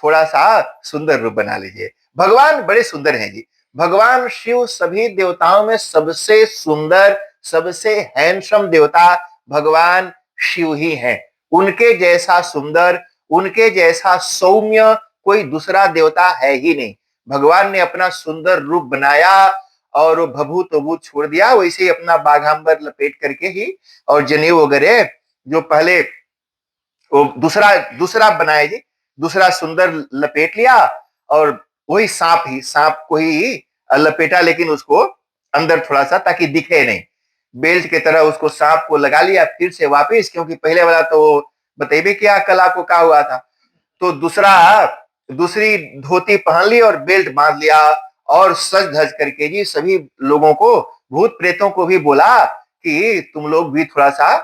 थोड़ा सा सुंदर रूप बना लीजिए। भगवान बड़े सुंदर हैं जी, भगवान शिव सभी देवताओं में सबसे सुंदर, सबसे हैंडसम देवता भगवान शिव ही हैं। उनके जैसा सुंदर, उनके जैसा सौम्य कोई दूसरा देवता है ही नहीं। भगवान ने अपना सुंदर रूप बनाया और भभूत तभूत छोड़ दिया, वैसे ही अपना बाघांबर लपेट करके ही और जनेऊ वगैरह जो पहले वो दूसरा दूसरा बनाया जी, दूसरा सुंदर लपेट लिया और वही सांप को ही लपेटा, लेकिन उसको अंदर थोड़ा सा ताकि दिखे नहीं, बेल्ट की तरह उसको सांप को लगा लिया फिर से वापिस, क्योंकि पहले वाला तो बताइए क्या कल आपको क्या हुआ था। तो दूसरी धोती पहन ली और बेल्ट बांध लिया और सज धज करके जी सभी लोगों को, भूत प्रेतों को भी बोला कि तुम लोग भी थोड़ा सा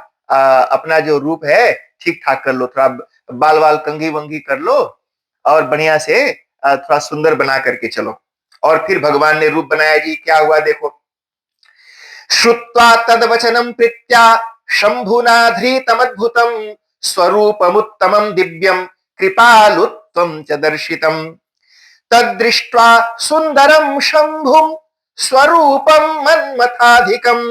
अपना जो रूप है ठीक ठाक कर लो, थोड़ा बाल वाल कंघी वंगी कर लो और बढ़िया से थोड़ा सुंदर बना करके चलो। और फिर भगवान ने रूप बनाया जी, क्या हुआ देखो। श्रुत्वा तद्वचनं प्रीत्या शंभुना धृतमद्भुतं स्वरूपमुत्तमं दिव्यं कृपालुत्वं च दर्शितम् तद्दृष्ट्वा सुंदरं शंभुं स्वरूपं मन्मथाधिकम्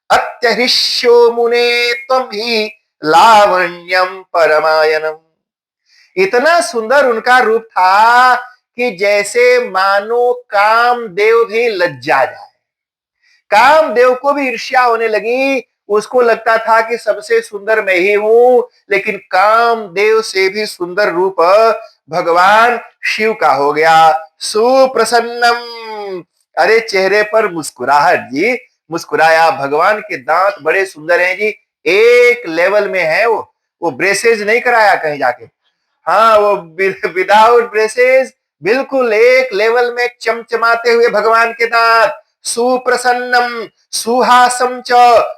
अत्यहृष्यो मुने त्वं हि लावण्यम परमायनम। इतना सुंदर उनका रूप था कि जैसे मानो कामदेव भी लज्जा जाए, कामदेव को भी ईर्ष्या होने लगी। उसको लगता था कि सबसे सुंदर मैं ही हूं, लेकिन कामदेव से भी सुंदर रूप भगवान शिव का हो गया सुप्रसन्नम। अरे चेहरे पर मुस्कुराहट जी, मुस्कुराया। भगवान के दांत बड़े सुंदर हैं जी, एक लेवल में है वो ब्रेसेज नहीं कराया कहीं जाके। हाँ, वो विदाउट ब्रेसेस बिल्कुल एक लेवल में चमचमाते हुए भगवान के दांत। सुप्रसन्नम सुहासम च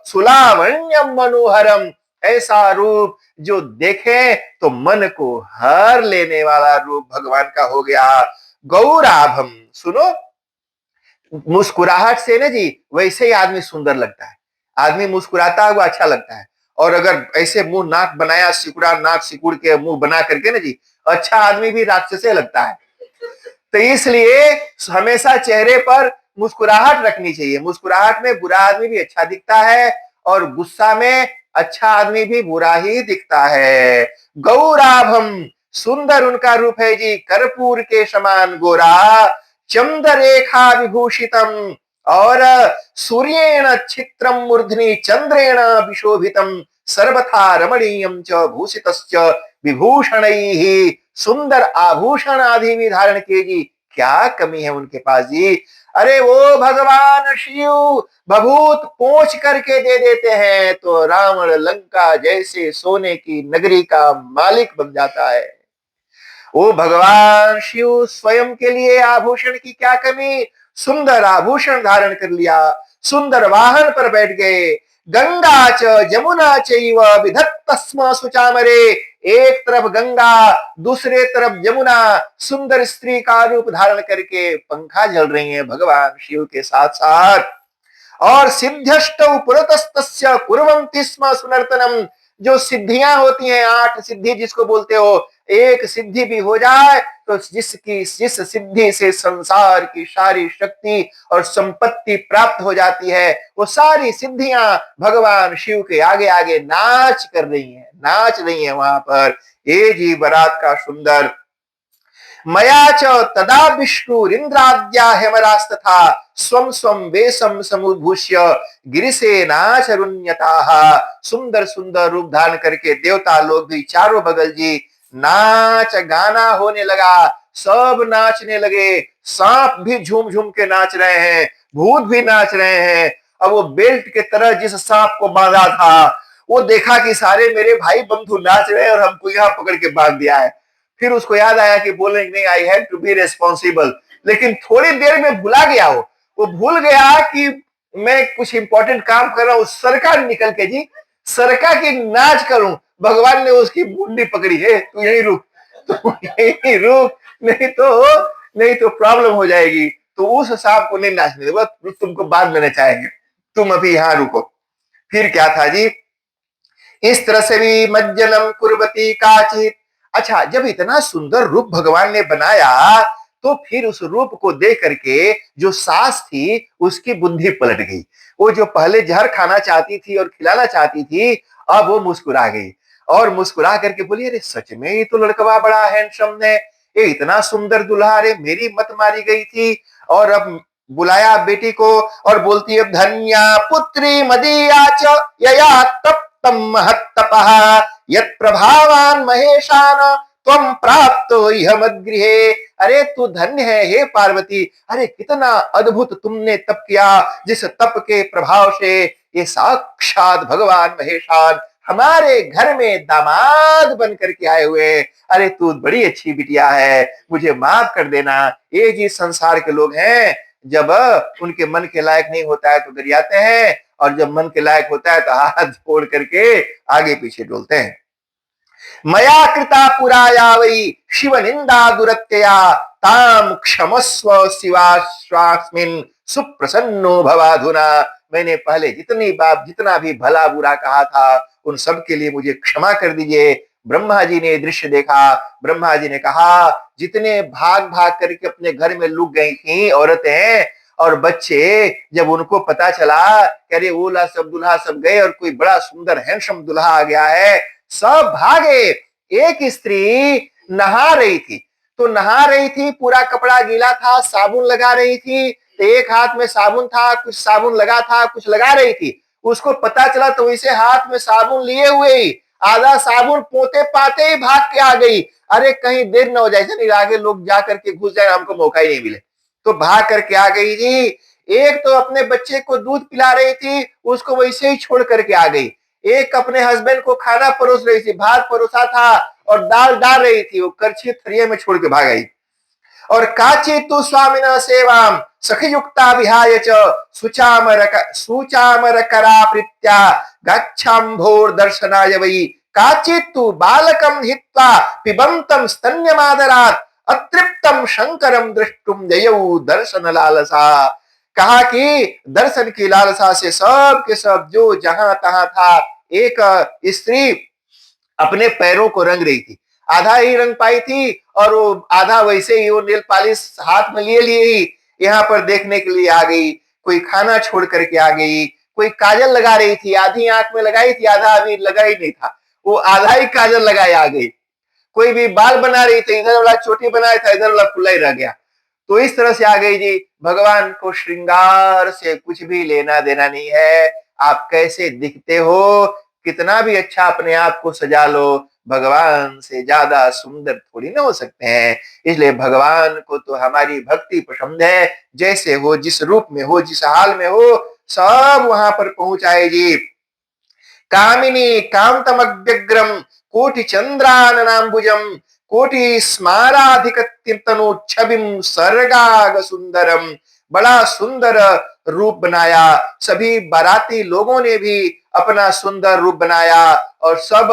सुलावण्यम मनोहरम। ऐसा रूप जो देखे तो मन को हर लेने वाला रूप भगवान का हो गया। गौराभम, सुनो, मुस्कुराहट से ना जी वैसे ही आदमी सुंदर लगता है। आदमी मुस्कुराता है वो अच्छा लगता है। और अगर ऐसे मुंह नाक बनाया, सिकुड़ा नाक सिकुड़ के मुंह बना करके ना जी, अच्छा आदमी भी राक्षस लगता है। तो इसलिए हमेशा चेहरे पर मुस्कुराहट रखनी चाहिए। मुस्कुराहट में बुरा आदमी भी अच्छा दिखता है और गुस्सा में अच्छा आदमी भी बुरा ही दिखता है। गौराभम, सुंदर उनका रूप है जी, कर्पूर के समान गोरा। चंद्ररेखा विभूषितम, और सूर्येण छित्रम मूर्धनि चंद्रेण विशोभितम सर्वथा रमणीयम च भूषितश्च विभूषणैः। सुंदर आभूषण आदि भी धारण किए जी, क्या कमी है उनके पास जी। अरे वो भगवान शिव भभूत पोंछ करके दे देते हैं तो रावण लंका जैसे सोने की नगरी का मालिक बन जाता है। वो भगवान शिव स्वयं के लिए आभूषण की क्या कमी, सुंदर आभूषण धारण कर लिया, सुंदर वाहन पर बैठ गए। गंगा च जमुना चैव विधत्तस्म सुचामरे। एक तरफ गंगा, दूसरे तरफ यमुना, सुंदर स्त्री का रूप धारण करके पंखा झल रही है भगवान शिव के साथ साथ। और सिद्ध्यष्टौ पुरतस्तस्य कुर्वन्ति स्म सुनर्तनम। जो सिद्धियां होती हैं, 8 सिद्धि जिसको बोलते हो, एक सिद्धि भी हो जाए तो जिस सिद्धि से संसार की सारी शक्ति और संपत्ति प्राप्त हो जाती है, वो सारी सिद्धियां भगवान शिव के आगे आगे नाच कर रही हैं, नाच रही हैं वहां पर। ये जी बरात का सुंदर। मया च तदा विष्णुरिंद्राद्या हेमरास्तथा स्वं स्वं वेशम समुद्भूष्य गिरिसेनाचरुण्यताः। सुंदर सुंदर रूप धारण करके देवता लोग भी चारों बगल जी नाच गाना होने लगा। सब नाचने लगे, सांप भी झूम झूम के नाच रहे हैं, भूत भी नाच रहे हैं। अब वो बेल्ट के तरह जिस सांप को बांधा था, वो देखा कि सारे मेरे भाई बंधु नाच रहे हैं और हमको यहाँ पकड़ के बांध दिया है। फिर उसको याद आया कि बोलने नहीं, I have to be responsible. लेकिन थोड़ी देर में भुला गया वो भूल गया कि मैं कुछ इंपॉर्टेंट काम कर रहा हूं। सरका निकल के जी, सरका की नाच करूं। भगवान ने उसकी मुंडी पकड़ी है, तू यहीं रुक, तू यहीं रुक, नहीं तो प्रॉब्लम हो जाएगी। तो उस सांप को नहीं नाचने देगा, तुमको बांध लेना चाहेंगे, तुम अभी यहां रुको। फिर क्या था जी, इस तरह से भी मज्जनम कुर्वती काचित। अच्छा, जब इतना सुंदर रूप भगवान ने बनाया तो फिर उस रूप को देख करके जो सास थी उसकी बुद्धि पलट गई। वो जो पहले जहर खाना चाहती थी और खिलाना चाहती थी, अब वो मुस्कुरा गई और मुस्कुरा करके बोली, अरे सच में ये तो लड़कवा बड़ा हैंडसम है, ये इतना सुंदर दुल्हा, अरे मेरी मत मारी गई थी। और अब बुलाया बेटी को और बोलती है, धन्या पुत्री मदीया च यया तप्तम महत्तपः यत् प्रभावान महेशान त्वं प्राप्तो इह मद्गृहे। अरे तू धन्य है हे पार्वती, अरे कितना अद्भुत तुमने तप किया, जिस तप के प्रभाव से ये साक्षात भगवान महेशान हमारे घर में दामाद बन करके आए हुए। अरे तू बड़ी अच्छी बिटिया है, मुझे माफ कर देना। ये जी संसार के लोग हैं, जब उनके मन के लायक नहीं होता है तो गरियाते हैं, और जब मन के लायक होता है तो हाथ जोड़ करके आगे पीछे डोलते हैं। मया कृता पुराया वही शिव निंदा दुरत्यया ताम क्षमस्व शिवाश्वास्मिन सुप्रसन्नो भवाधुना। मैंने पहले जितना भी भला बुरा कहा था उन सब के लिए मुझे क्षमा कर दीजिए। ब्रह्मा जी ने दृश्य देखा, ब्रह्मा जी ने कहा, जितने भाग भाग करके अपने घर में लुक गई थी औरतें और बच्चे, जब उनको पता चला कि अरे ओला सब दुल्हा सब गए और कोई बड़ा सुंदर हैंडसम दुल्हा आ गया है, सब भागे। एक स्त्री नहा रही थी, तो नहा रही थी, पूरा कपड़ा गीला था, साबुन लगा रही थी, तो एक हाथ में साबुन था, कुछ साबुन लगा था, कुछ लगा रही थी। उसको पता चला तो इसे हाथ में साबुन लिए हुए ही आधा साबुन पोते पाते ही भाग के आ गई। अरे कहीं देर न हो जाए, नहीं आगे लोग जा करके घुस जाए, हमको मौका ही नहीं मिले। तो भाग करके आ गई जी। एक तो अपने बच्चे को दूध पिला रही थी, उसको वैसे ही छोड़ करके आ गई। एक अपने हस्बैंड को खाना परोस रही थी, भात परोसा था और दाल डाल रही थी, वो करछी थरिये में छोड़ के भाग आई। और काची तु स्वामिना सेवाम सखयुक्ता विहाय च सुचामर करा प्रीत्या गच्छाम्भोर दर्शनाय वै काचित् तु बालकं हित्वा पिबन्तं स्तन्यमादरात् अतृप्तम शंकरम दृष्टुम जयऊ दर्शन लालसा। कहा कि दर्शन की लालसा से सब के सब जो जहां तहां था, एक स्त्री अपने पैरों को रंग रही थी, आधा ही रंग पाई थी और वो आधा वैसे ही वो नेल पॉलिश हाथ में लिए लिए ही यहाँ पर देखने के लिए आ गई। कोई खाना छोड़ करके आ गई, कोई काजल लगा रही थी, आधी आंख में लगाई थी, आधा अभी लगा ही नहीं था, वो आधा ही काजल लगाए आ गई। कोई भी बाल बना रही थी, इधर वाला चोटी बनाया था, इधर वाला खुला ही रह गया। तो इस तरह से आ गई जी। भगवान को श्रृंगार से कुछ भी लेना देना नहीं है। आप कैसे दिखते हो, कितना भी अच्छा अपने आप को सजा लो, भगवान से ज्यादा सुंदर थोड़ी ना हो सकते हैं। इसलिए भगवान को तो हमारी भक्ति पसंद है, जैसे हो, जिस रूप में हो, जिस हाल में हो, सब वहां पर पहुंचाए जी। कामिनी कांतमग्रम कोटि चंद्राननाम्बुजम कोटि स्माराधिक कीर्तनो छबिम सर्गाग सुंदरम। बड़ा सुंदर रूप बनाया। सभी बाराती लोगों ने भी अपना सुंदर रूप बनाया और सब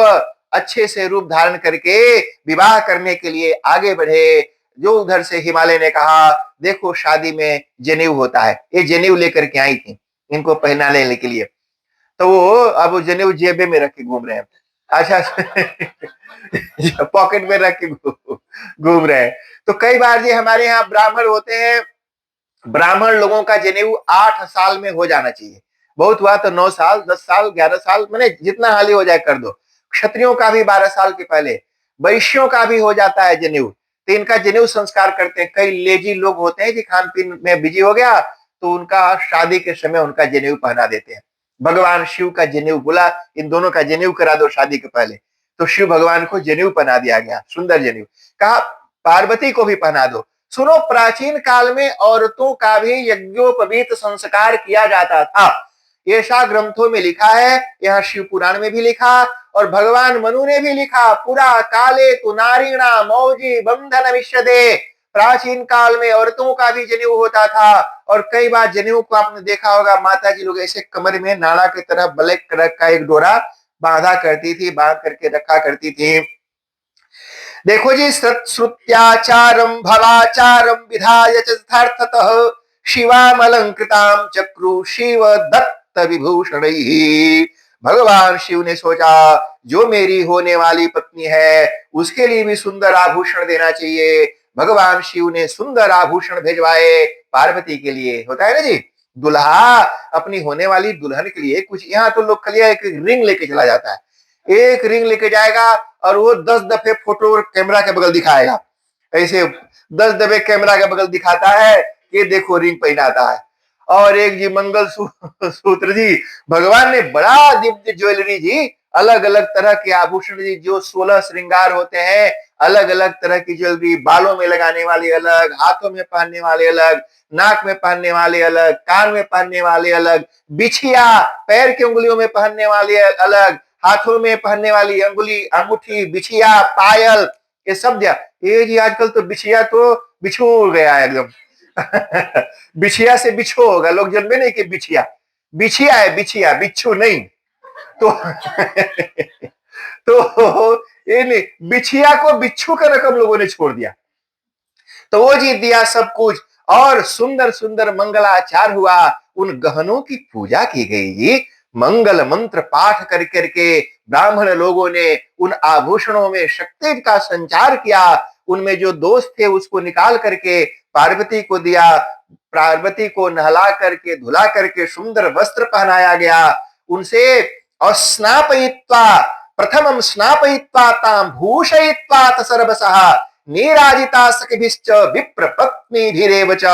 अच्छे से रूप धारण करके विवाह करने के लिए आगे बढ़े। जो उधर से हिमालय ने कहा, देखो शादी में जनेऊ होता है, ये जनेऊ लेकर के आई थी इनको पहनाने के लिए। तो वो अब जनेऊ जेबे में रख के घूम रहे हैं। अच्छा पॉकेट में रख के घूम रहे हैं। तो कई बार जी हमारे यहाँ ब्राह्मण होते हैं, ब्राह्मण लोगों का जनेऊ 8 साल में हो जाना चाहिए, बहुत हुआ तो 9 साल, 10 साल, 11 साल, मैंने जितना हाल ही हो जाए कर दो। क्षत्रियों का भी 12 साल के पहले, वैश्यों का भी हो जाता है जनेऊ, तो इनका जनेऊ संस्कार करते हैं। कई लेजी लोग होते हैं कि खान पीन में बिजी हो गया, तो उनका शादी के समय उनका जनेऊ पहना देते हैं। भगवान शिव का जनेऊ बोला, इन दोनों का जनेऊ करा दो शादी के पहले, तो शिव भगवान को जनेऊ पहना दिया गया, सुंदर जनेऊ। कहा पार्वती को भी पहना दो। सुनो, प्राचीन काल में औरतों का भी यज्ञोपवीत संस्कार किया जाता था, ऐसा ग्रंथों में लिखा है, यहाँ शिव पुराण में भी लिखा और भगवान मनु ने भी लिखा। पूरा काले तु नारीणा मौजी बंधन विष्यदे। प्राचीन काल में औरतों का भी जनेऊ होता था और कई बार जनेऊ को आपने देखा होगा, माता जी लोग ऐसे कमर में नाड़ा की तरह ब्लैक कलर का एक डोरा बांधा करती थी, बांध करके रखा करती थी। देखो जी, श्रुत्याचारम भवाचारम विधाय यथार्थतः शिवामलंकृताम चक्रु शिव दत्त विभूषण। भगवान शिव ने सोचा, जो मेरी होने वाली पत्नी है उसके लिए भी सुंदर आभूषण देना चाहिए। भगवान शिव ने सुंदर आभूषण भेजवाए पार्वती के लिए। होता है ना जी, दुल्हा अपनी होने वाली दुल्हन के लिए कुछ, यहाँ तो लोग खाली एक रिंग लेके चला जाता है, एक रिंग लेके जाएगा और वो 10 दफे फोटो कैमरा के बगल दिखाएगा, ऐसे 10 दफे कैमरा के बगल दिखाता है कि देखो रिंग पहनाता है। और एक जी मंगल सूत्र जी, भगवान ने बड़ा दिव्य ज्वेलरी जी, अलग अलग तरह के आभूषण जी, जो 16 श्रृंगार होते हैं, अलग अलग तरह की ज्वेलरी, बालों में लगाने वाले अलग, हाथों में पहनने वाले अलग, नाक में पहनने वाले अलग, कान में पहनने वाले अलग, बिछिया पैर की उंगलियों में पहनने वाले अलग, हाथों में पहनने वाली अंगुली अंगूठी, बिछिया, पायल, ये सब दिया। ये जी आजकल तो बिछिया तो बिछो गया है एकदम बिछिया से बिछो होगा, लोग जन्मे नहीं कि बिछिया, बिछिया है, बिछिया, बिच्छू नहीं। तो तो ये नहीं, बिछिया को बिच्छू का रकम लोगों ने छोड़ दिया। तो वो जी दिया सब कुछ और सुंदर सुंदर मंगलाचार हुआ, उन गहनों की पूजा की गई जी, मंगल मंत्र पाठ कर करके ब्राह्मण लोगों ने उन आभूषणों में शक्ति का संचार किया। उनमें जो दोष थे उसको निकाल करके पार्वती को दिया। पार्वती को नहला करके धुला करके सुंदर वस्त्र पहनाया गया। उनसे स्नापयित्वा प्रथमं स्नापयित्वा तां भूषयित्वा सर्वसः नीराजिता सखिभिश्च विप्र पत्नीभिरेव च।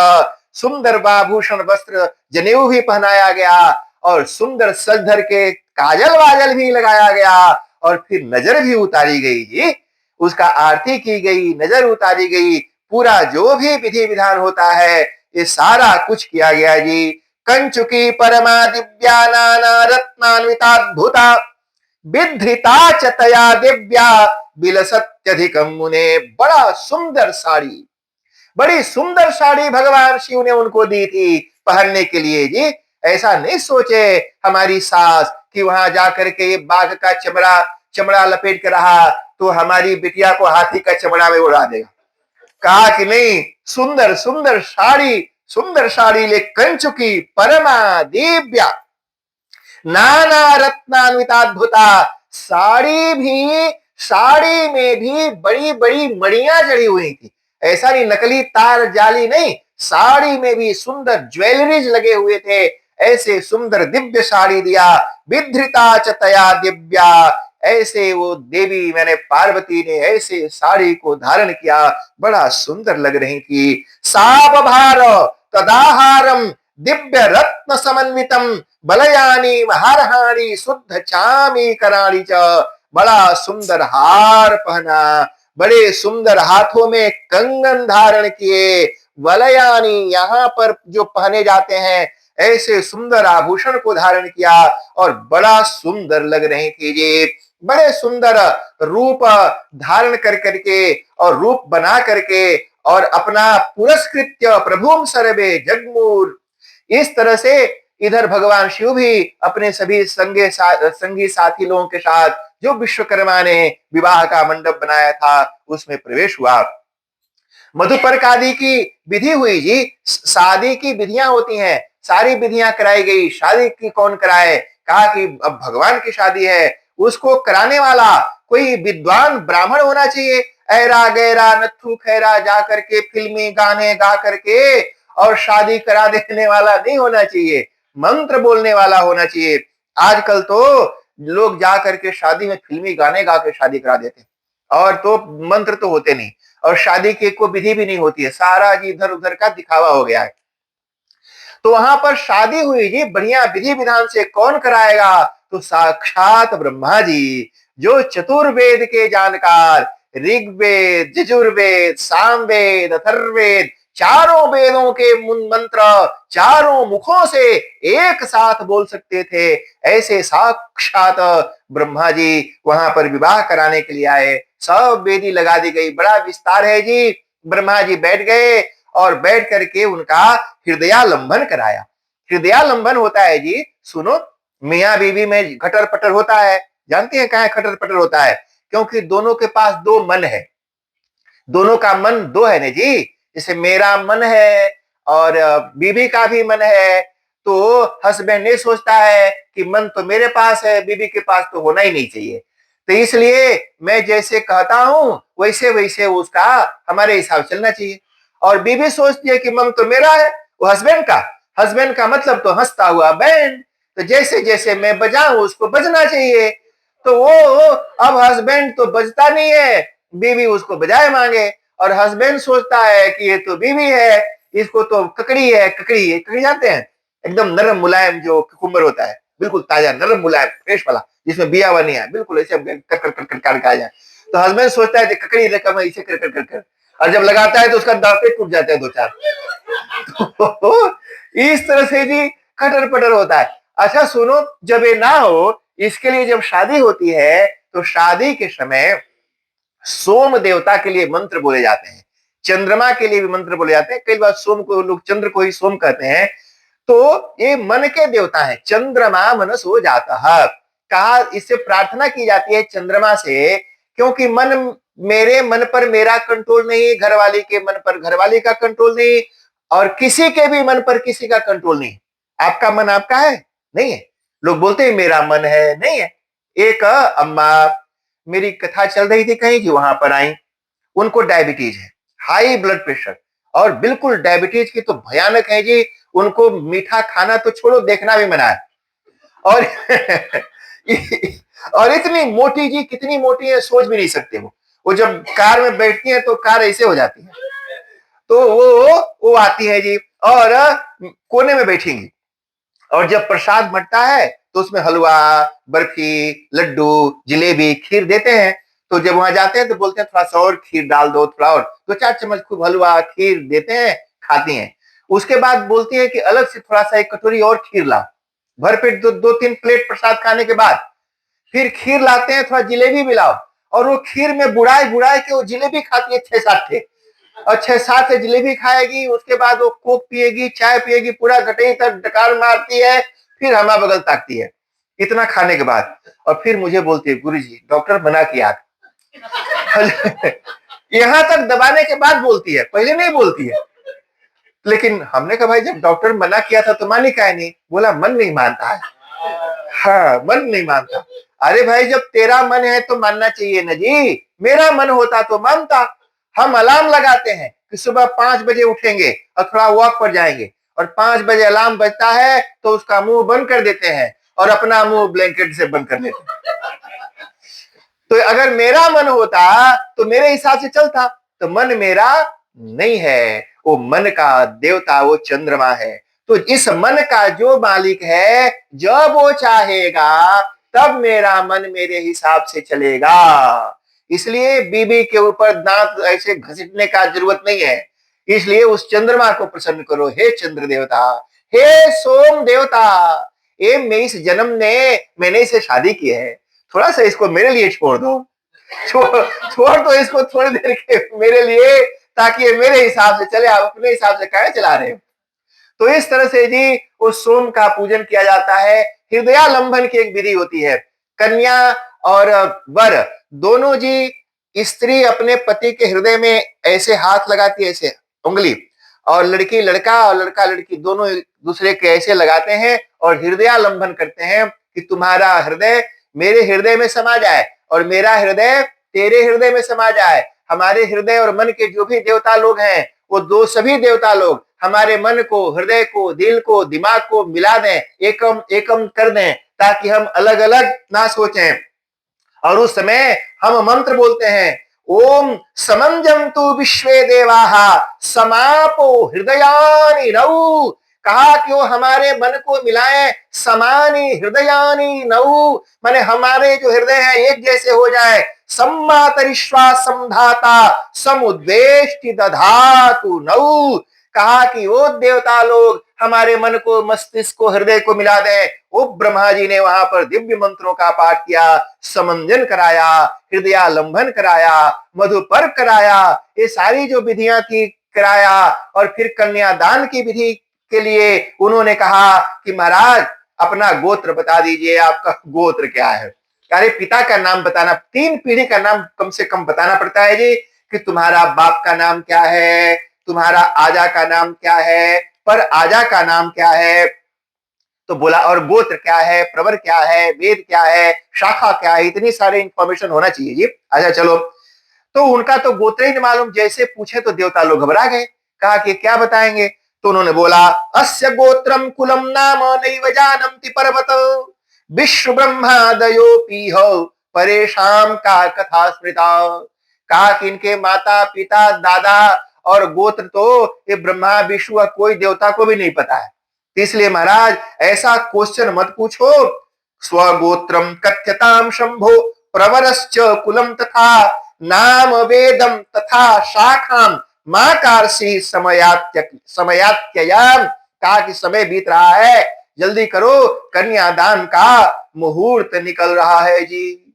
सुंदर आभूषण वस्त्र जनेऊ भी पहनाया गया और सुंदर सज धर के काजल वाजल भी लगाया गया और फिर नजर भी उतारी गई जी, उसका आरती की गई, नजर उतारी गई, पूरा जो भी विधि विधान होता है ये सारा कुछ किया गया जी। कंचुकी परमा दिव्या नाना रत्नान्विताद्भुता विधृता च तया दिव्या बिलसत्यधिकम मुने। बड़ा सुंदर साड़ी, बड़ी सुंदर साड़ी भगवान शिव ने उनको दी थी पहनने के लिए जी। ऐसा नहीं सोचे हमारी सास कि वहां जाकर के ये बाघ का चमड़ा चमड़ा लपेट के रहा तो हमारी बिटिया को हाथी का चमड़ा में उड़ा देगा। कहा कि नहीं, सुंदर सुंदर साड़ी, सुंदर साड़ी ले कंचुकी परमा दिव्या नाना रत्नान्विताद्भुता। साड़ी भी, साड़ी में भी बड़ी बड़ी मणियां जड़ी हुई थी। ऐसा नहीं नकली तार जाली नहीं, साड़ी में भी सुंदर ज्वेलरीज लगे हुए थे। ऐसे सुंदर दिव्य साड़ी दिया। विधृता च तया दिव्या, ऐसे वो देवी मैंने पार्वती ने ऐसे साड़ी को धारण किया, बड़ा सुंदर लग रही थी। सावभार तदाहारम दिव्य रत्न समन्वितम बलयानी महारहानी शुद्ध चामी कराणी च। बड़ा सुंदर हार पहना, बड़े सुंदर हाथों में कंगन धारण किए। वलयानी यहाँ पर जो पहने जाते हैं ऐसे सुंदर आभूषण को धारण किया और बड़ा सुंदर लग रहे थे जी। बड़े सुंदर रूप धारण कर करके और रूप बना करके और अपना पुरस्कृत्य प्रभुम सर्वे जगमूर, इस तरह से इधर भगवान शिव भी अपने सभी संगी साथी लोगों के साथ जो विश्वकर्मा ने विवाह का मंडप बनाया था उसमें प्रवेश हुआ। मधुपर्क आदि की विधि हुई जी। शादी की विधियां होती हैं, सारी विधियां कराई गई। शादी की कौन कराए? कहा कि अब भगवान की शादी है, उसको कराने वाला कोई विद्वान ब्राह्मण होना चाहिए। ऐरा गैरा नत्थु खैरा जा करके फिल्मी गाने गा करके और शादी करा देने वाला नहीं होना चाहिए, मंत्र बोलने वाला होना चाहिए। आजकल तो लोग जा करके शादी में फिल्मी गाने गा के शादी करा देते और तो मंत्र तो होते नहीं और शादी की कोई विधि भी नहीं होती है, सारा जी इधर उधर का दिखावा हो गया है। तो वहां पर शादी हुई जी बढ़िया विधि विधान से। कौन कराएगा? तो साक्षात ब्रह्मा जी, जो चतुर्वेद के जानकार, ऋग्वेद, यजुर्वेद, सामवेद, अथर्ववेद, चारों वेदों के मंत्र चारों मुखों से एक साथ बोल सकते थे, ऐसे साक्षात ब्रह्मा जी वहां पर विवाह कराने के लिए आए। सब वेदी लगा दी गई, बड़ा विस्तार है जी। ब्रह्मा जी बैठ गए और बैठ करके उनका हृदयालंबन कराया। हृदयालंबन होता है जी, सुनो, मियां बीवी में खटर पटर होता है। जानते हैं कहां खटर पटर होता है? क्योंकि दोनों के पास दो मन है, दोनों का मन दो है ना जी। जैसे मेरा मन है और बीबी का भी मन है, तो हस्बैंड ये सोचता है कि मन तो मेरे पास है, बीबी के पास तो होना ही नहीं चाहिए, तो इसलिए मैं जैसे कहता हूं वैसे वैसे उसका हमारे हिसाब चलना चाहिए। और बीबी सोचती है कि मन तो मेरा है, वो हस्बैंड का मतलब तो हंसता हुआ बैंड, तो जैसे जैसे मैं बजाऊं उसको बजना चाहिए। तो वो अब हस्बैंड तो बजता नहीं है, बीवी उसको बजाए मांगे और हस्बैंड सोचता है कि ये तो बीवी है, इसको तो ककड़ी है। ककड़ी जानते हैं? एकदम नरम मुलायम जो कुकुम्बर होता है, बिल्कुल ताजा नरम मुलायम फ्रेश वाला, जिसमें बिया हुआ नहीं है, बिल्कुल ऐसे कर कर कर कर कर जाए। तो हस्बैंड सोचता है कि ककड़ी रकम है, इसे कर कर कर कर, और जब लगाता है तो उसका दांत टूट जाता है दो चार। तो इस तरह से जी खटर पटर होता है। अच्छा सुनो, जब ये ना हो इसके लिए जब शादी होती है तो शादी के समय सोम देवता के लिए मंत्र बोले जाते हैं, चंद्रमा के लिए भी मंत्र बोले जाते हैं। कई बार सोम को लोग चंद्र को ही सोम कहते हैं। तो ये मन के देवता है, चंद्रमा मनसो जाता है। कहा इससे प्रार्थना की जाती है चंद्रमा से, क्योंकि मन, मेरे मन पर मेरा कंट्रोल नहीं, घरवाली के मन पर घरवाली का कंट्रोल नहीं, और किसी के भी मन पर किसी का कंट्रोल नहीं। आपका मन आपका है नहीं है, लोग बोलते हैं मेरा मन है, नहीं है। एक अम्मा मेरी कथा चल रही थी कहीं की, वहां पर आई, उनको डायबिटीज है, हाई ब्लड प्रेशर, और बिल्कुल डायबिटीज की तो भयानक है जी। उनको मीठा खाना तो छोड़ो, देखना भी मना है। और और इतनी मोटी जी, कितनी मोटी है सोच भी नहीं सकते। वो जब कार में बैठती है तो कार ऐसे हो जाती है। तो वो आती है जी और कोने में बैठेंगी और जब प्रसाद बंटता है तो उसमें हलवा, बर्फी, लड्डू, जिलेबी, खीर देते हैं। तो जब वहां जाते हैं तो बोलते हैं थोड़ा सा और खीर डाल दो, थोड़ा और 2-4 चम्मच खूब हलवा खीर देते हैं, खाती हैं। उसके बाद बोलती है कि अलग से थोड़ा सा 1 कटोरी और खीर लाओ। भरपेट 2-3 प्लेट प्रसाद खाने के बाद फिर खीर लाते हैं, थोड़ा जिलेबी भी लाओ। और वो खीर में बुड़ाई बुड़ाई के वो जिलेबी खाती है 6-7 थे। और 6-7 से जिलेबी खाएगी, उसके बाद वो कोक पिएगी, चाय पिएगी, पूरा गटई तक डकार मारती है, फिर हमा बगल ताकती है। इतना खाने के बाद और फिर मुझे बोलती है गुरु जी डॉक्टर मना किया। यहां तक दबाने के बाद बोलती है, पहले नहीं बोलती है। लेकिन हमने कहा भाई जब डॉक्टर मना किया था तो मानी काहे नहीं? बोला मन नहीं मानता है। हाँ, मन नहीं मानता। अरे भाई जब तेरा मन है तो मानना चाहिए ना जी। मेरा मन होता तो मानता। हम अलार्म लगाते हैं कि सुबह 5 बजे उठेंगे और थोड़ा वॉक पर जाएंगे, और 5 बजे अलार्म बजता है तो उसका मुंह बंद कर देते हैं और अपना मुंह ब्लैंकेट से बंद कर देते हैं। तो अगर मेरा मन होता तो मेरे हिसाब से चलता। तो मन मेरा नहीं है, वो मन का देवता वो चंद्रमा है। तो इस मन का जो मालिक है, जब वो चाहेगा तब मेरा मन मेरे हिसाब से चलेगा। इसलिए बीबी के ऊपर दांत ऐसे घसीटने का जरूरत नहीं है। इसलिए उस चंद्रमा को प्रसन्न करो, हे चंद्र देवता, हे सोम देवता, ये मैं इस जन्म ने मैंने इसे शादी की है, थोड़ा सा इसको मेरे लिए छोड़ दो। छोड़ दो इसको थोड़ी देर के मेरे लिए, ताकि ये मेरे हिसाब से चले, आप अपने हिसाब से काहे चला रहे हो। तो इस तरह से जी उस सोम का पूजन किया जाता है। हृदयालंबन की एक विधि होती है। कन्या और वर दोनों जी, स्त्री अपने पति के हृदय में ऐसे हाथ लगाती है, ऐसे उंगली, और लड़की लड़का और लड़का लड़की दोनों एक दूसरे के ऐसे लगाते हैं और हृदयालंबन करते हैं कि तुम्हारा हृदय मेरे हृदय में समा जाए और मेरा हृदय तेरे हृदय में समा जाए। हमारे हृदय और मन के जो भी देवता लोग हैं, वो दो सभी देवता लोग हमारे मन को, हृदय को, दिल को, दिमाग को मिला दें, एकम एकम कर दें, ताकि हम अलग अलग ना सोचें। और उस समय हम मंत्र बोलते हैं, ओम समंजंतु विश्वे देवाः समापो हृदयानि नौ। कहा कि वो हमारे मन को मिलाएं, समानी हृदयानि नौ, माने हमारे जो हृदय है एक जैसे हो जाए। सम्मातरिश्वा समधाता समुद्वेष्टि दधातु नौ। कहा कि वो देवता लोग हमारे मन को, मस्तिष्क को, हृदय को मिला दें। वो ब्रह्मा जी ने वहां पर दिव्य मंत्रों का पाठ किया, समंजन कराया, हृदयालंबन कराया, मधुपर्क कराया, ये सारी जो विधियां थी कराया। और फिर कन्यादान की विधि के लिए उन्होंने कहा कि महाराज अपना गोत्र बता दीजिए, आपका गोत्र क्या है। अरे पिता का नाम बताना, 3 पीढ़ी का नाम कम से कम बताना पड़ता है जी, कि तुम्हारा बाप का नाम क्या है, तुम्हारा आजा का नाम क्या है, पर आजा का नाम क्या है। तो बोला और गोत्र क्या है, प्रवर क्या है, वेद क्या है, शाखा क्या है, इतनी सारी इंफॉर्मेशन होना चाहिए जी। अच्छा चलो, तो उनका तो गोत्र ही नहीं मालूम, जैसे पूछे तो देवता लोग घबरा गए। कहा कि क्या बताएंगे। तो उन्होंने बोला, अस्य गोत्रम कुलम नाम नैव जानन्ति पर्वत विश्व ब्रह्मादयो पीह परेशान का कथा स्मृता। कहा कि इनके माता पिता दादा और गोत्र तो ये ब्रह्मा विष्णु कोई देवता को भी नहीं पता है। इसलिए महाराज ऐसा क्वेश्चन मत पूछो। स्वगोत्रम कथ्यताम शंभो प्रवरश्च कुलम तथा नाम वेदम तथा शाखाम मां कार्षि समयात्ययाम। कहा कि समय बीत रहा है, जल्दी करो, कन्यादान का मुहूर्त निकल रहा है जी।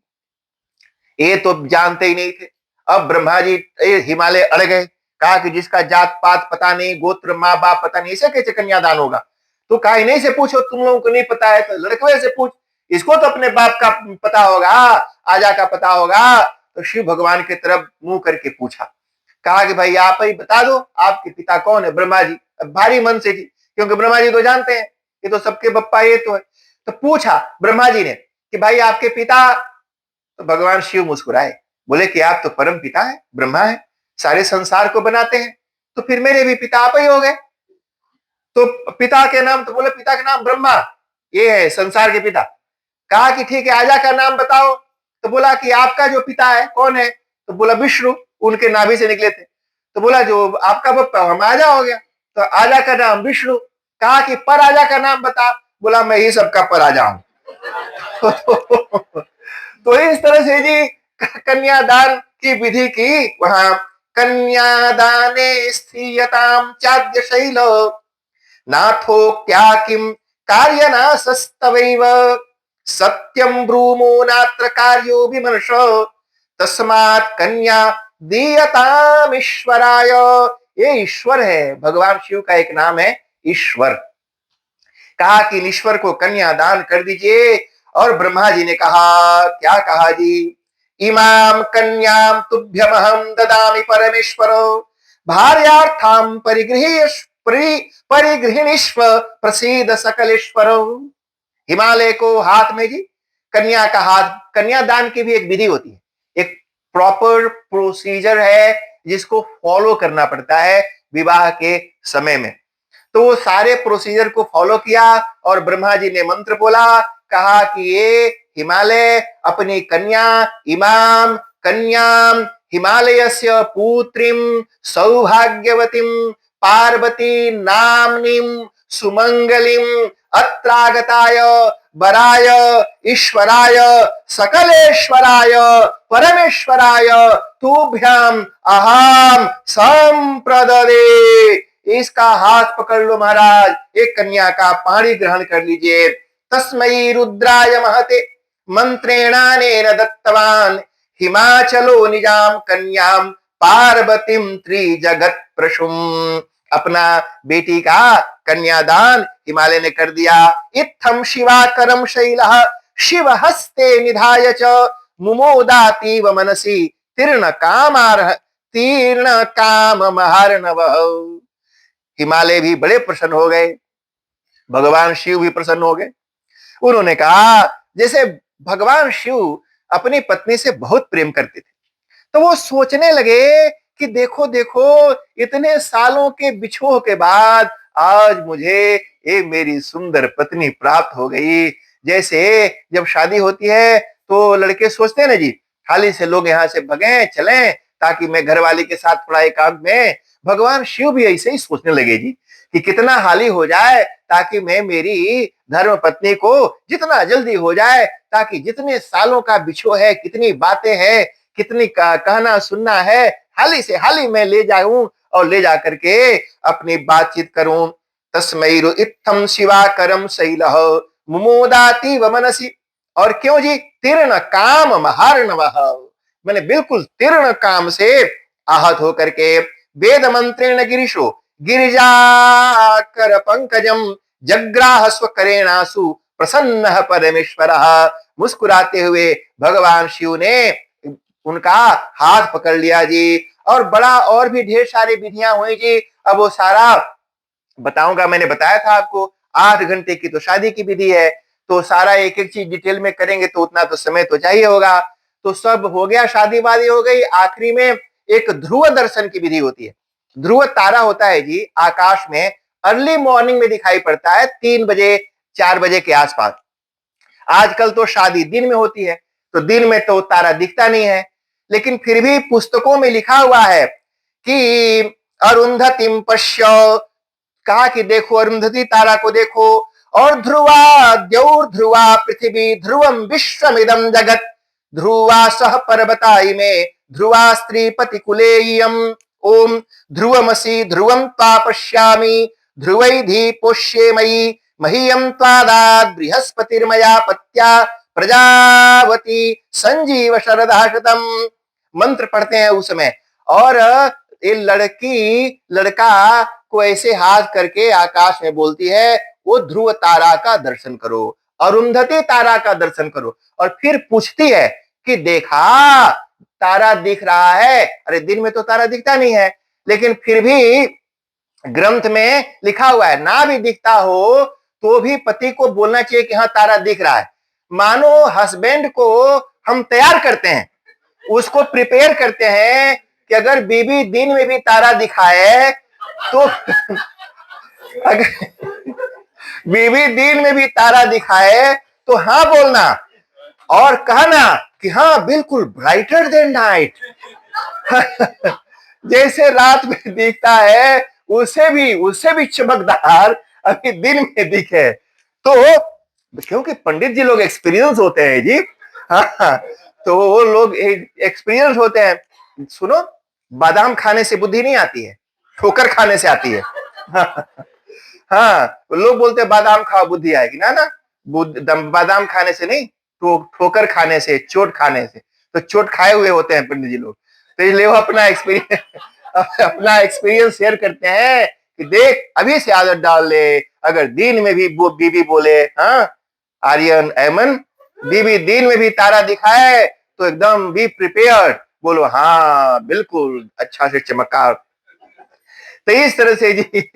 ये तो जानते ही नहीं थे। अब ब्रह्मा जी हिमालय अड़ गए। कहा कि जिसका जात पात पता नहीं, गोत्र माँ बाप पता नहीं, इसे कैसे कन्यादान होगा। तो कहा इन्हीं से पूछो, तुम लोगों को नहीं पता है तो लड़के से पूछ, इसको तो अपने बाप का पता होगा, आजा का पता होगा। तो शिव भगवान की तरफ मुंह करके पूछा। कहा कि भाई आप ही बता दो, आपके पिता कौन है। ब्रह्मा जी भारी मन से जी, क्योंकि ब्रह्मा जी तो जानते हैं ये तो सबके बप्पा ये तो है। तो पूछा ब्रह्मा जी ने कि भाई आपके पिता। तो भगवान शिव मुस्कुराए, बोले कि आप तो परम पिता है, ब्रह्मा है, सारे संसार को बनाते हैं, तो फिर मेरे भी पिता आप ही हो गए। तो पिता के नाम, तो बोले पिता के नाम ब्रह्मा, ये है संसार के पिता। कहा कि ठीक है आजा का नाम बताओ। तो बोला कि आपका जो पिता है कौन है। तो बोला विष्णु, उनके नाभि से निकले थे। तो बोला जो आपका बप्पा हम आजा हो गया, तो आजा का नाम विष्णु। कहा कि पर आजा का नाम बता। बोला मैं ही सबका पर आ जाऊं। तो इस तरह से जी कन्यादान की विधि की वहां। कन्यादाने स्थीयताम चाद्य शैल नाथोक्त्या किम कार्य नासस्तवैव सत्यम ब्रूमो नात्र कार्यो विमर्श तस्मात् कन्या दीयताम ईश्वराय। ये ईश्वर है, भगवान शिव का एक नाम है ईश्वर। कहा कि ईश्वर को कन्या दान कर दीजिए। और ब्रह्मा जी ने कहा, क्या कहा जी, इमाम कन्याम तुभ्यमहम ददामि परमेश्वर भार्यार्थाम परिगृहिणीष्व प्रसीद सकलेश्वर। हिमालय को हाथ में जी कन्या का हाथ। कन्यादान की भी एक विधि होती है, एक प्रॉपर प्रोसीजर है जिसको फॉलो करना पड़ता है विवाह के समय में। तो वो सारे प्रोसीजर को फॉलो किया और ब्रह्मा जी ने मंत्र बोला। कहा कि ये हिमालय अपनी कन्या इमाम कन्याम हिमालयस्य पुत्रीम सौभाग्यवतीम पार्वती नामनीम सुमंगलीम अत्रागताय वराय ईश्वराय सकलेश्वराय परमेश्वराय तुभ्याम अहम संप्रददे। इसका हाथ पकड़ लो महाराज, एक कन्या का पाणी ग्रहण कर लीजिए। तस्मै रुद्राय महते मंत्रेणानेन दत्तवान हिमाचलो निजाम कन्याम पार्वतीम त्रिजगत प्रशुम। अपना बेटी का कन्यादान हिमालय ने कर दिया। इत्थम शिवाकरम शैलः शिव हस्ते निधाय च मुमोदातीव मनसि तीर्ण काम महार्णवः। हिमालय भी बड़े प्रसन्न हो गए, भगवान शिव भी प्रसन्न हो गए। उन्होंने कहा जैसे भगवान शिव अपनी पत्नी से बहुत प्रेम करते थे, तो वो सोचने लगे कि देखो देखो इतने सालों के बिछोह के बाद आज मुझे ये मेरी सुंदर पत्नी प्राप्त हो गई। जैसे जब शादी होती है तो लड़के सोचते हैं ना जी, हाली से लोग यहाँ से भगे चलें ताकि मैं घरवाली के साथ थोड़ा एकांत में। भगवान शिव भी ऐसे ही सोचने लगे जी कि कितना हाली हो जाए ताकि मैं मेरी धर्म पत्नी को जितना जल्दी हो जाए, ताकि जितने सालों का बिछोह है, कितनी बातें हैं, कितनी कहना सुनना है, हाली से हाली मैं ले जाऊं और ले जा करके अपनी बातचीत करूं। तस्मै इत्थम शिवाकरम शैलः मुमोदाति वमनसि। और क्यों जी, तीर्ण काम महार्णवः, मैंने बिल्कुल तीर्ण काम से आहत होकर के वेद मंत्रेण गिरीशो गिरिजाकर पंकजम जग्राह स्वकरेणासु प्रसन्न परमेश्वरः। मुस्कुराते हुए भगवान शिव ने उनका हाथ पकड़ लिया जी। और बड़ा और भी ढेर सारी विधियां हुई जी। अब वो सारा बताऊंगा, मैंने बताया था आपको 8 घंटे की तो शादी की विधि है, तो सारा एक एक चीज डिटेल में करेंगे तो उतना तो समय तो चाहिए होगा। तो सब हो गया, शादी वादी हो गई। आखिरी में एक ध्रुव दर्शन की विधि होती है। ध्रुव तारा होता है जी आकाश में, अर्ली मॉर्निंग में दिखाई पड़ता है 3 बजे 4 बजे के आसपास। आजकल तो शादी दिन में होती है तो दिन में तो तारा दिखता नहीं है, लेकिन फिर भी पुस्तकों में लिखा हुआ है कि अरुंधतिम पश्य, कहा कि देखो अरुंधति तारा को देखो। और ध्रुवा द्यौर ध्रुवा पृथ्वी ध्रुवम विश्वमिदम जगत ध्रुवा सह पर्वता इमे ध्रुवा स्त्री पतिकुलेयम ओम ध्रुवमसि ध्रुवम त्वा पश्यामि ध्रुवैधि पोष्येमयि मह्यम त्वादात् बृहस्पतिर्मया पत्या प्रजावती संजीव शरदाशतम। मंत्र पढ़ते हैं उस समय। और ये लड़की लड़का को ऐसे हाथ करके आकाश में बोलती है, वो ध्रुव तारा का दर्शन करो, अरुंधति तारा का दर्शन करो। और फिर पूछती है कि देखा तारा दिख रहा है? अरे दिन में तो तारा दिखता नहीं है, लेकिन फिर भी ग्रंथ में लिखा हुआ है ना भी दिखता हो तो भी पति को बोलना चाहिए कि हाँ तारा दिख रहा है। मानो हस्बैंड को हम तैयार करते हैं, उसको प्रिपेयर करते हैं कि अगर बीबी दिन में भी तारा दिखाए तो अगर बीबी दिन में भी तारा दिखाए तो हाँ बोलना और कहना कि हाँ बिल्कुल ब्राइटर देन नाइट। जैसे रात में दिखता है उससे भी चमकदार अभी दिन में दिखे। तो क्योंकि पंडित जी लोग एक्सपीरियंस होते हैं जी। हाँ, तो वो लोग एक्सपीरियंस होते हैं। सुनो, बादाम खाने से बुद्धि नहीं आती है, ठोकर खाने से आती है। हाँ, लोग बोलते हैं बादाम खाओ बुद्धि आएगी, ना ना, बादाम खाने से नहीं, ठोकर खाने से, चोट खाने से। तो चोट खाए हुए होते हैं पंडित जी लोग, तो इसलिए वो अपना एक्सपीरियंस शेयर करते हैं कि देख अभी से आदत डाल ले, अगर दिन में भी बीबी बोले हाँ आर्यन एमन, बीबी दिन में भी तारा दिखाए तो एकदम बी प्रिपेयर्ड, बोलो हाँ बिल्कुल अच्छा से चमत्कार। तो इस तरह से जी,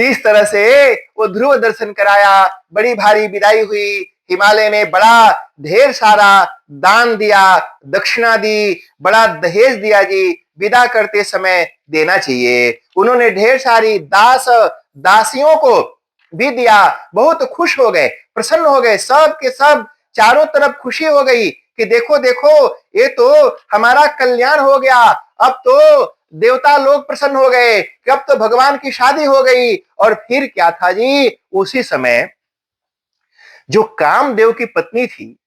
इस तरह से वो ध्रुव दर्शन कराया, बड़ी भारी विदाई हुई। हिमालय ने बड़ा ढेर सारा दान दिया, दक्षिणा दी, बड़ा दहेज दिया जी। विदा करते समय देना चाहिए। उन्होंने ढेर सारी दासियों को भी दिया। बहुत खुश हो गए, प्रसन्न हो गए, सब के सब चारों तरफ खुशी हो गई कि देखो देखो ये तो हमारा कल्याण हो गया। अब तो देवता लोग प्रसन्न हो गए कि अब तो भगवान की शादी हो गई। और फिर क्या था जी, उसी समय जो कामदेव की पत्नी थी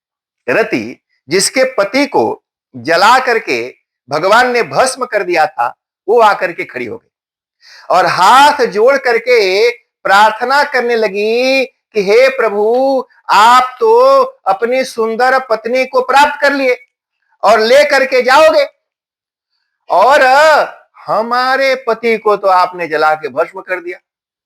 रति, जिसके पति को जला करके भगवान ने भस्म कर दिया था, वो आकर के खड़ी हो गई और हाथ जोड़ करके प्रार्थना करने लगी कि हे प्रभु, आप तो अपनी सुंदर पत्नी को प्राप्त कर लिए और ले करके जाओगे, और हमारे पति को तो आपने जला के भस्म कर दिया।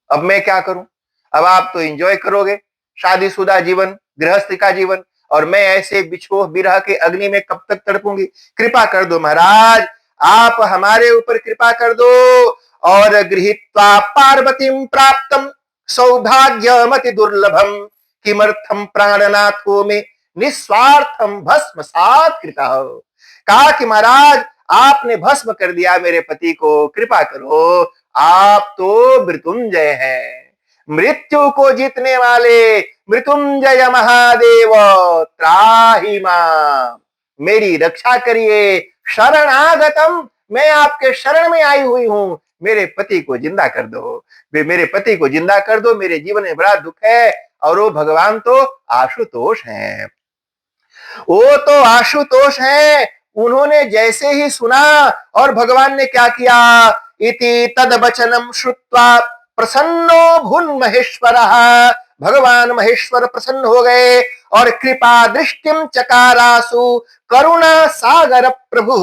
अब मैं क्या करूं? अब आप तो एंजॉय करोगे शादीशुदा जीवन, गृहस्थी का जीवन, और मैं ऐसे बिछोह विरह के अग्नि में कब तक तड़पूंगी? कृपा कर दो महाराज, आप हमारे ऊपर कृपा कर दो। और गृहीत्वा पार्वतीं प्राप्तम सौभाग्यमति दुर्लभम किमर्थम प्राणनाथो में निस्वार्थम भस्म सात कृता। कहा कि महाराज आपने भस्म कर दिया मेरे पति को, कृपा करो, आप तो मृत्युंजय हैं, मृत्यु को जीतने वाले मृत्युंजय महादेव, त्राहि मां, मेरी रक्षा करिए, शरणागतम, मैं आपके शरण में आई हुई हूं, मेरे पति को जिंदा कर दो, मेरे पति को जिंदा कर दो, मेरे जीवन में बड़ा दुख है। और वो भगवान तो आशुतोष हैं, वो तो आशुतोष हैं। उन्होंने जैसे ही सुना, और भगवान ने क्या किया, इति तद वचनम श्रुत्वा प्रसन्नो भून महेश्वर, भगवान महेश्वर प्रसन्न हो गए और कृपा दृष्टिम चकारासु करुणा सागर प्रभु,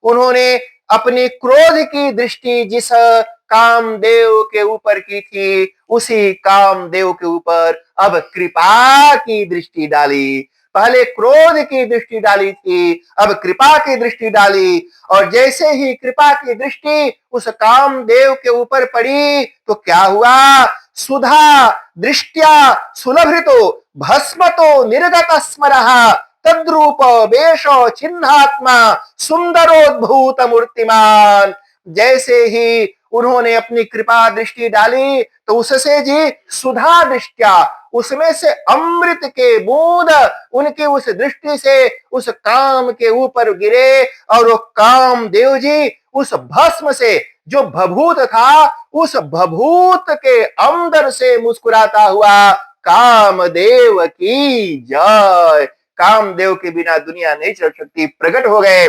उन्होंने अपनी क्रोध की दृष्टि जिस कामदेव के ऊपर की थी, उसी कामदेव के ऊपर अब कृपा की दृष्टि डाली। पहले क्रोध की दृष्टि डाली थी, अब कृपा की दृष्टि डाली। और जैसे ही कृपा की दृष्टि उस कामदेव के ऊपर पड़ी तो क्या हुआ, सुधा दृष्टिया सुलभृतो भस्मतो निर्गत स्मरः तद्रूप वेश चिन्हात्मा सुंदरोद्भूत मूर्तिमान। जैसे ही उन्होंने अपनी कृपा दृष्टि डाली तो उससे जी सुधा दृष्टिया, उसमें से अमृत के बूंद उनकी उस दृष्टि से उस काम के ऊपर गिरे, और वो काम देव जी उस भस्म से जो भभूत था, उस भभूत के अंदर से मुस्कुराता हुआ कामदेव की जय। कामदेव के बिना दुनिया नहीं चल सकती, प्रकट हो गए।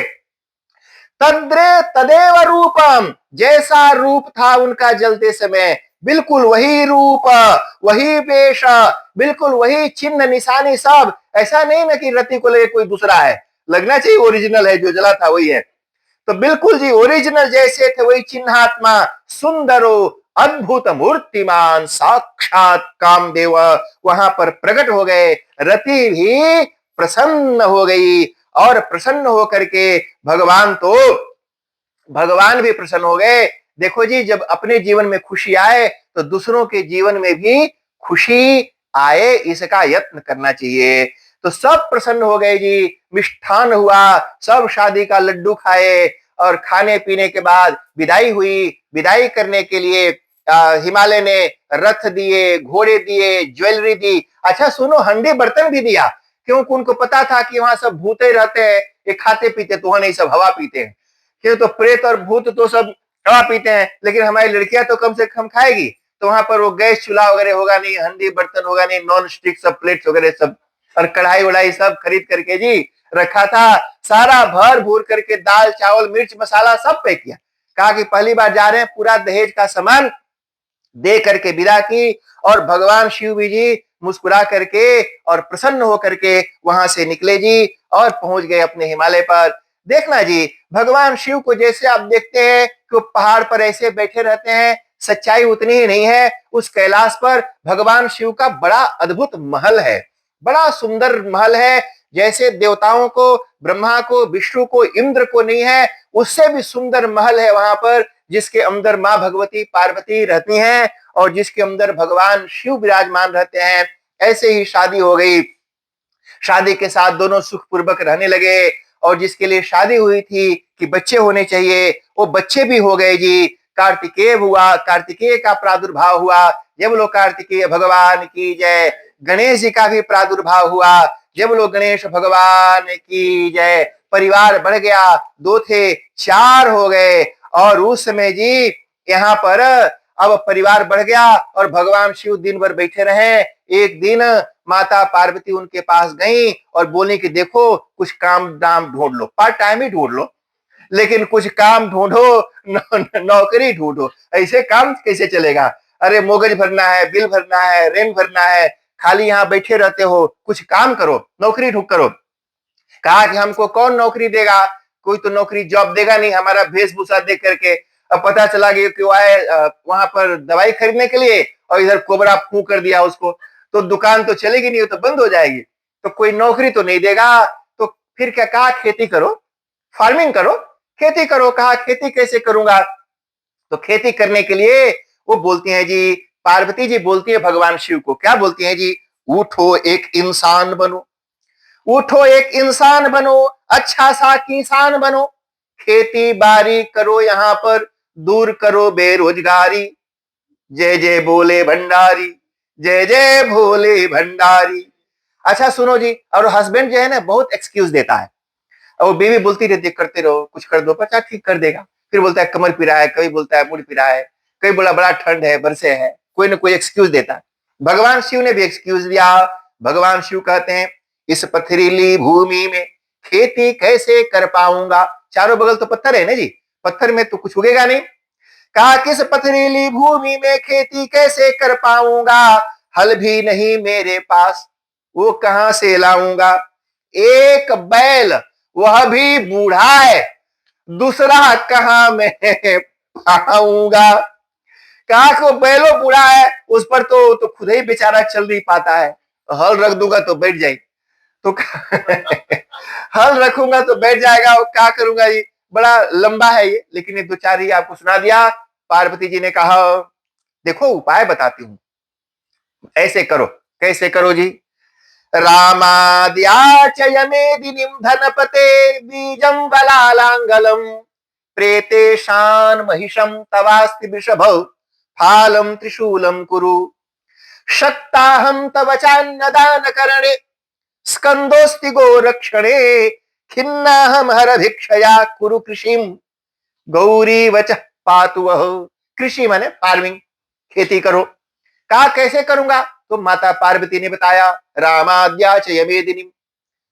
तद्रे तदेव रूपम, जैसा रूप था उनका जलते समय बिल्कुल वही रूप, वही वेश, बिल्कुल वही चिन्ह निशानी सब। ऐसा नहीं ना कि रति को लेकर कोई दूसरा है, लगना चाहिए ओरिजिनल है, जो जला था वही है। तो बिल्कुल जी ओरिजिनल जैसे थे वही चिन्हात्मा, सुंदरो अद्भुत मूर्तिमान, साक्षात कामदेव वहां पर प्रकट हो गए। रति भी प्रसन्न हो गई, और प्रसन्न होकर के भगवान भी प्रसन्न हो गए। देखो जी, जब अपने जीवन में खुशी आए तो दूसरों के जीवन में भी खुशी आए, इसका यत्न करना चाहिए। तो सब प्रसन्न हो गए जी, मिष्ठान हुआ, सब शादी का लड्डू खाए, और खाने पीने के बाद विदाई हुई। विदाई करने के लिए हिमालय ने रथ दिए, घोड़े दिए, ज्वेलरी दी। अच्छा सुनो, हंडी बर्तन भी दिया, क्योंकि उनको पता था कि वहां सब भूते रहते हैं, ये खाते पीते तो वहां नहीं, सब हवा पीते हैं। क्यों, तो प्रेत और भूत तो सब हवा पीते हैं, लेकिन हमारी लड़कियां तो कम से कम खाएगी। तो वहां पर वो गैस चूल्हा वगैरह होगा नहीं, हंडी बर्तन होगा नहीं, नॉन स्टिक सब प्लेट्स वगैरह सब, और कढ़ाई वढ़ाई सब खरीद करके जी रखा था। सारा भर भूर करके दाल चावल मिर्च मसाला सब पैक किया। कहा कि पहली बार जा रहे हैं, पूरा दहेज का सामान दे करके विदा की। और भगवान शिव भी जी मुस्कुरा करके और प्रसन्न होकर के वहां से निकले जी और पहुंच गए अपने हिमालय पर। देखना जी, भगवान शिव को जैसे आप देखते हैं कि वो पहाड़ पर ऐसे बैठे रहते हैं, सच्चाई उतनी ही नहीं है। उस कैलाश पर भगवान शिव का बड़ा अद्भुत महल है, बड़ा सुंदर महल है। जैसे देवताओं को, ब्रह्मा को, विष्णु को, इंद्र को नहीं है, उससे भी सुंदर महल है वहां पर, जिसके अंदर मां भगवती पार्वती रहती हैं और जिसके अंदर भगवान शिव विराजमान रहते हैं। ऐसे ही शादी हो गई। शादी के साथ दोनों सुखपूर्वक रहने लगे, और जिसके लिए शादी हुई थी कि बच्चे होने चाहिए, वो बच्चे भी हो गए जी। कार्तिकेय हुआ, कार्तिकेय का प्रादुर्भाव हुआ। जब लोग कार्तिकेय भगवान की जय। गणेश जी का भी प्रादुर्भाव हुआ। जब लोग गणेश भगवान की जय। परिवार बढ़ गया, 2 थे 4 हो गए। और उस समय जी यहाँ पर अब परिवार बढ़ गया और भगवान शिव दिन भर बैठे रहे। एक दिन माता पार्वती उनके पास गई और बोली कि देखो कुछ काम दाम ढूंढ लो, पार्ट टाइम ही ढूंढ लो, लेकिन कुछ काम ढूंढो, नौकरी ढूंढो। ऐसे काम कैसे चलेगा? अरे मोगज भरना है, बिल भरना है, रेंट भरना है, खाली यहाँ बैठे रहते हो, कुछ काम करो, नौकरी ढूंढ करो। कहा कि हमको कौन नौकरी देगा, कोई तो नौकरी जॉब देगा नहीं हमारा वेशभूषा देख करके। अब पता चला कि वो आए वहां पर दवाई खरीदने के लिए, और इधर कोबरा फूंक कर दिया उसको, तो दुकान तो चलेगी नहीं, तो बंद हो जाएगी, तो कोई नौकरी तो नहीं देगा। तो फिर क्या कहा, खेती करो, फार्मिंग करो, खेती करो। कहा खेती कैसे करूंगा? तो खेती करने के लिए वो बोलती हैं जी, पार्वती जी बोलती है भगवान शिव को, क्या बोलती हैं जी, उठो एक इंसान बनो, उठो एक इंसान बनो, अच्छा सा किसान बनो, खेती बाड़ी करो यहाँ पर, दूर करो बेरोजगारी, जय जय भोले भंडारी, जय जय भोले भंडारी। अच्छा सुनो जी, और हस्बैंड जो है ना बहुत एक्सक्यूज देता है, और बीवी बोलती रहती है करते रहो, कुछ कर दो, पचा ठीक कर देगा। फिर बोलता है कमर पिरा है, कभी बोलता है मुड़ पिरा है, कभी बोला बड़ा ठंड है, बरसे है, कोई ना कोई एक्सक्यूज देता है। भगवान शिव ने भी एक्सक्यूज दिया। भगवान शिव कहते हैं, इस पथरीली भूमि में खेती कैसे कर पाऊंगा? चारों बगल तो पत्थर है ना जी, पत्थर में तो कुछ उगेगा नहीं। कहा किस पथरीली भूमि में खेती कैसे कर पाऊंगा, हल भी नहीं मेरे पास, वो कहां से लाऊंगा? एक बैल, वह भी बूढ़ा है, दूसरा कहां मैं पाऊंगा? कहा को बैलो बूढ़ा है, उस पर तो खुद ही बेचारा चल नहीं पाता है, हल रख दूंगा तो बैठ जाए, तो हल रखूंगा तो बैठ जाएगा, और क्या करूंगा? ये बड़ा लंबा है ये, लेकिन ये 2-4 ही आपको सुना दिया। पार्वती जी ने कहा देखो उपाय बताती हूँ, ऐसे करो। कैसे करो जी? रामाद्याच यमेदिनीं धनपते बीजं बलालांगलम, प्रेतेशान महिषं तवास्ति वृषभौ, फालं त्रिशूलं कुरु, शक्ताहं तव चान्नदान करणे, स्कंदोस्ति गोरक्षणे, खिन्नाहं हर भिक्षया कुरु कृषिं, गौरी वच पातु वह। कृषि माने फार्मिंग, खेती करो। कहा कैसे करूंगा? तो माता पार्वती ने बताया, रामाद्याच यमेदिनी,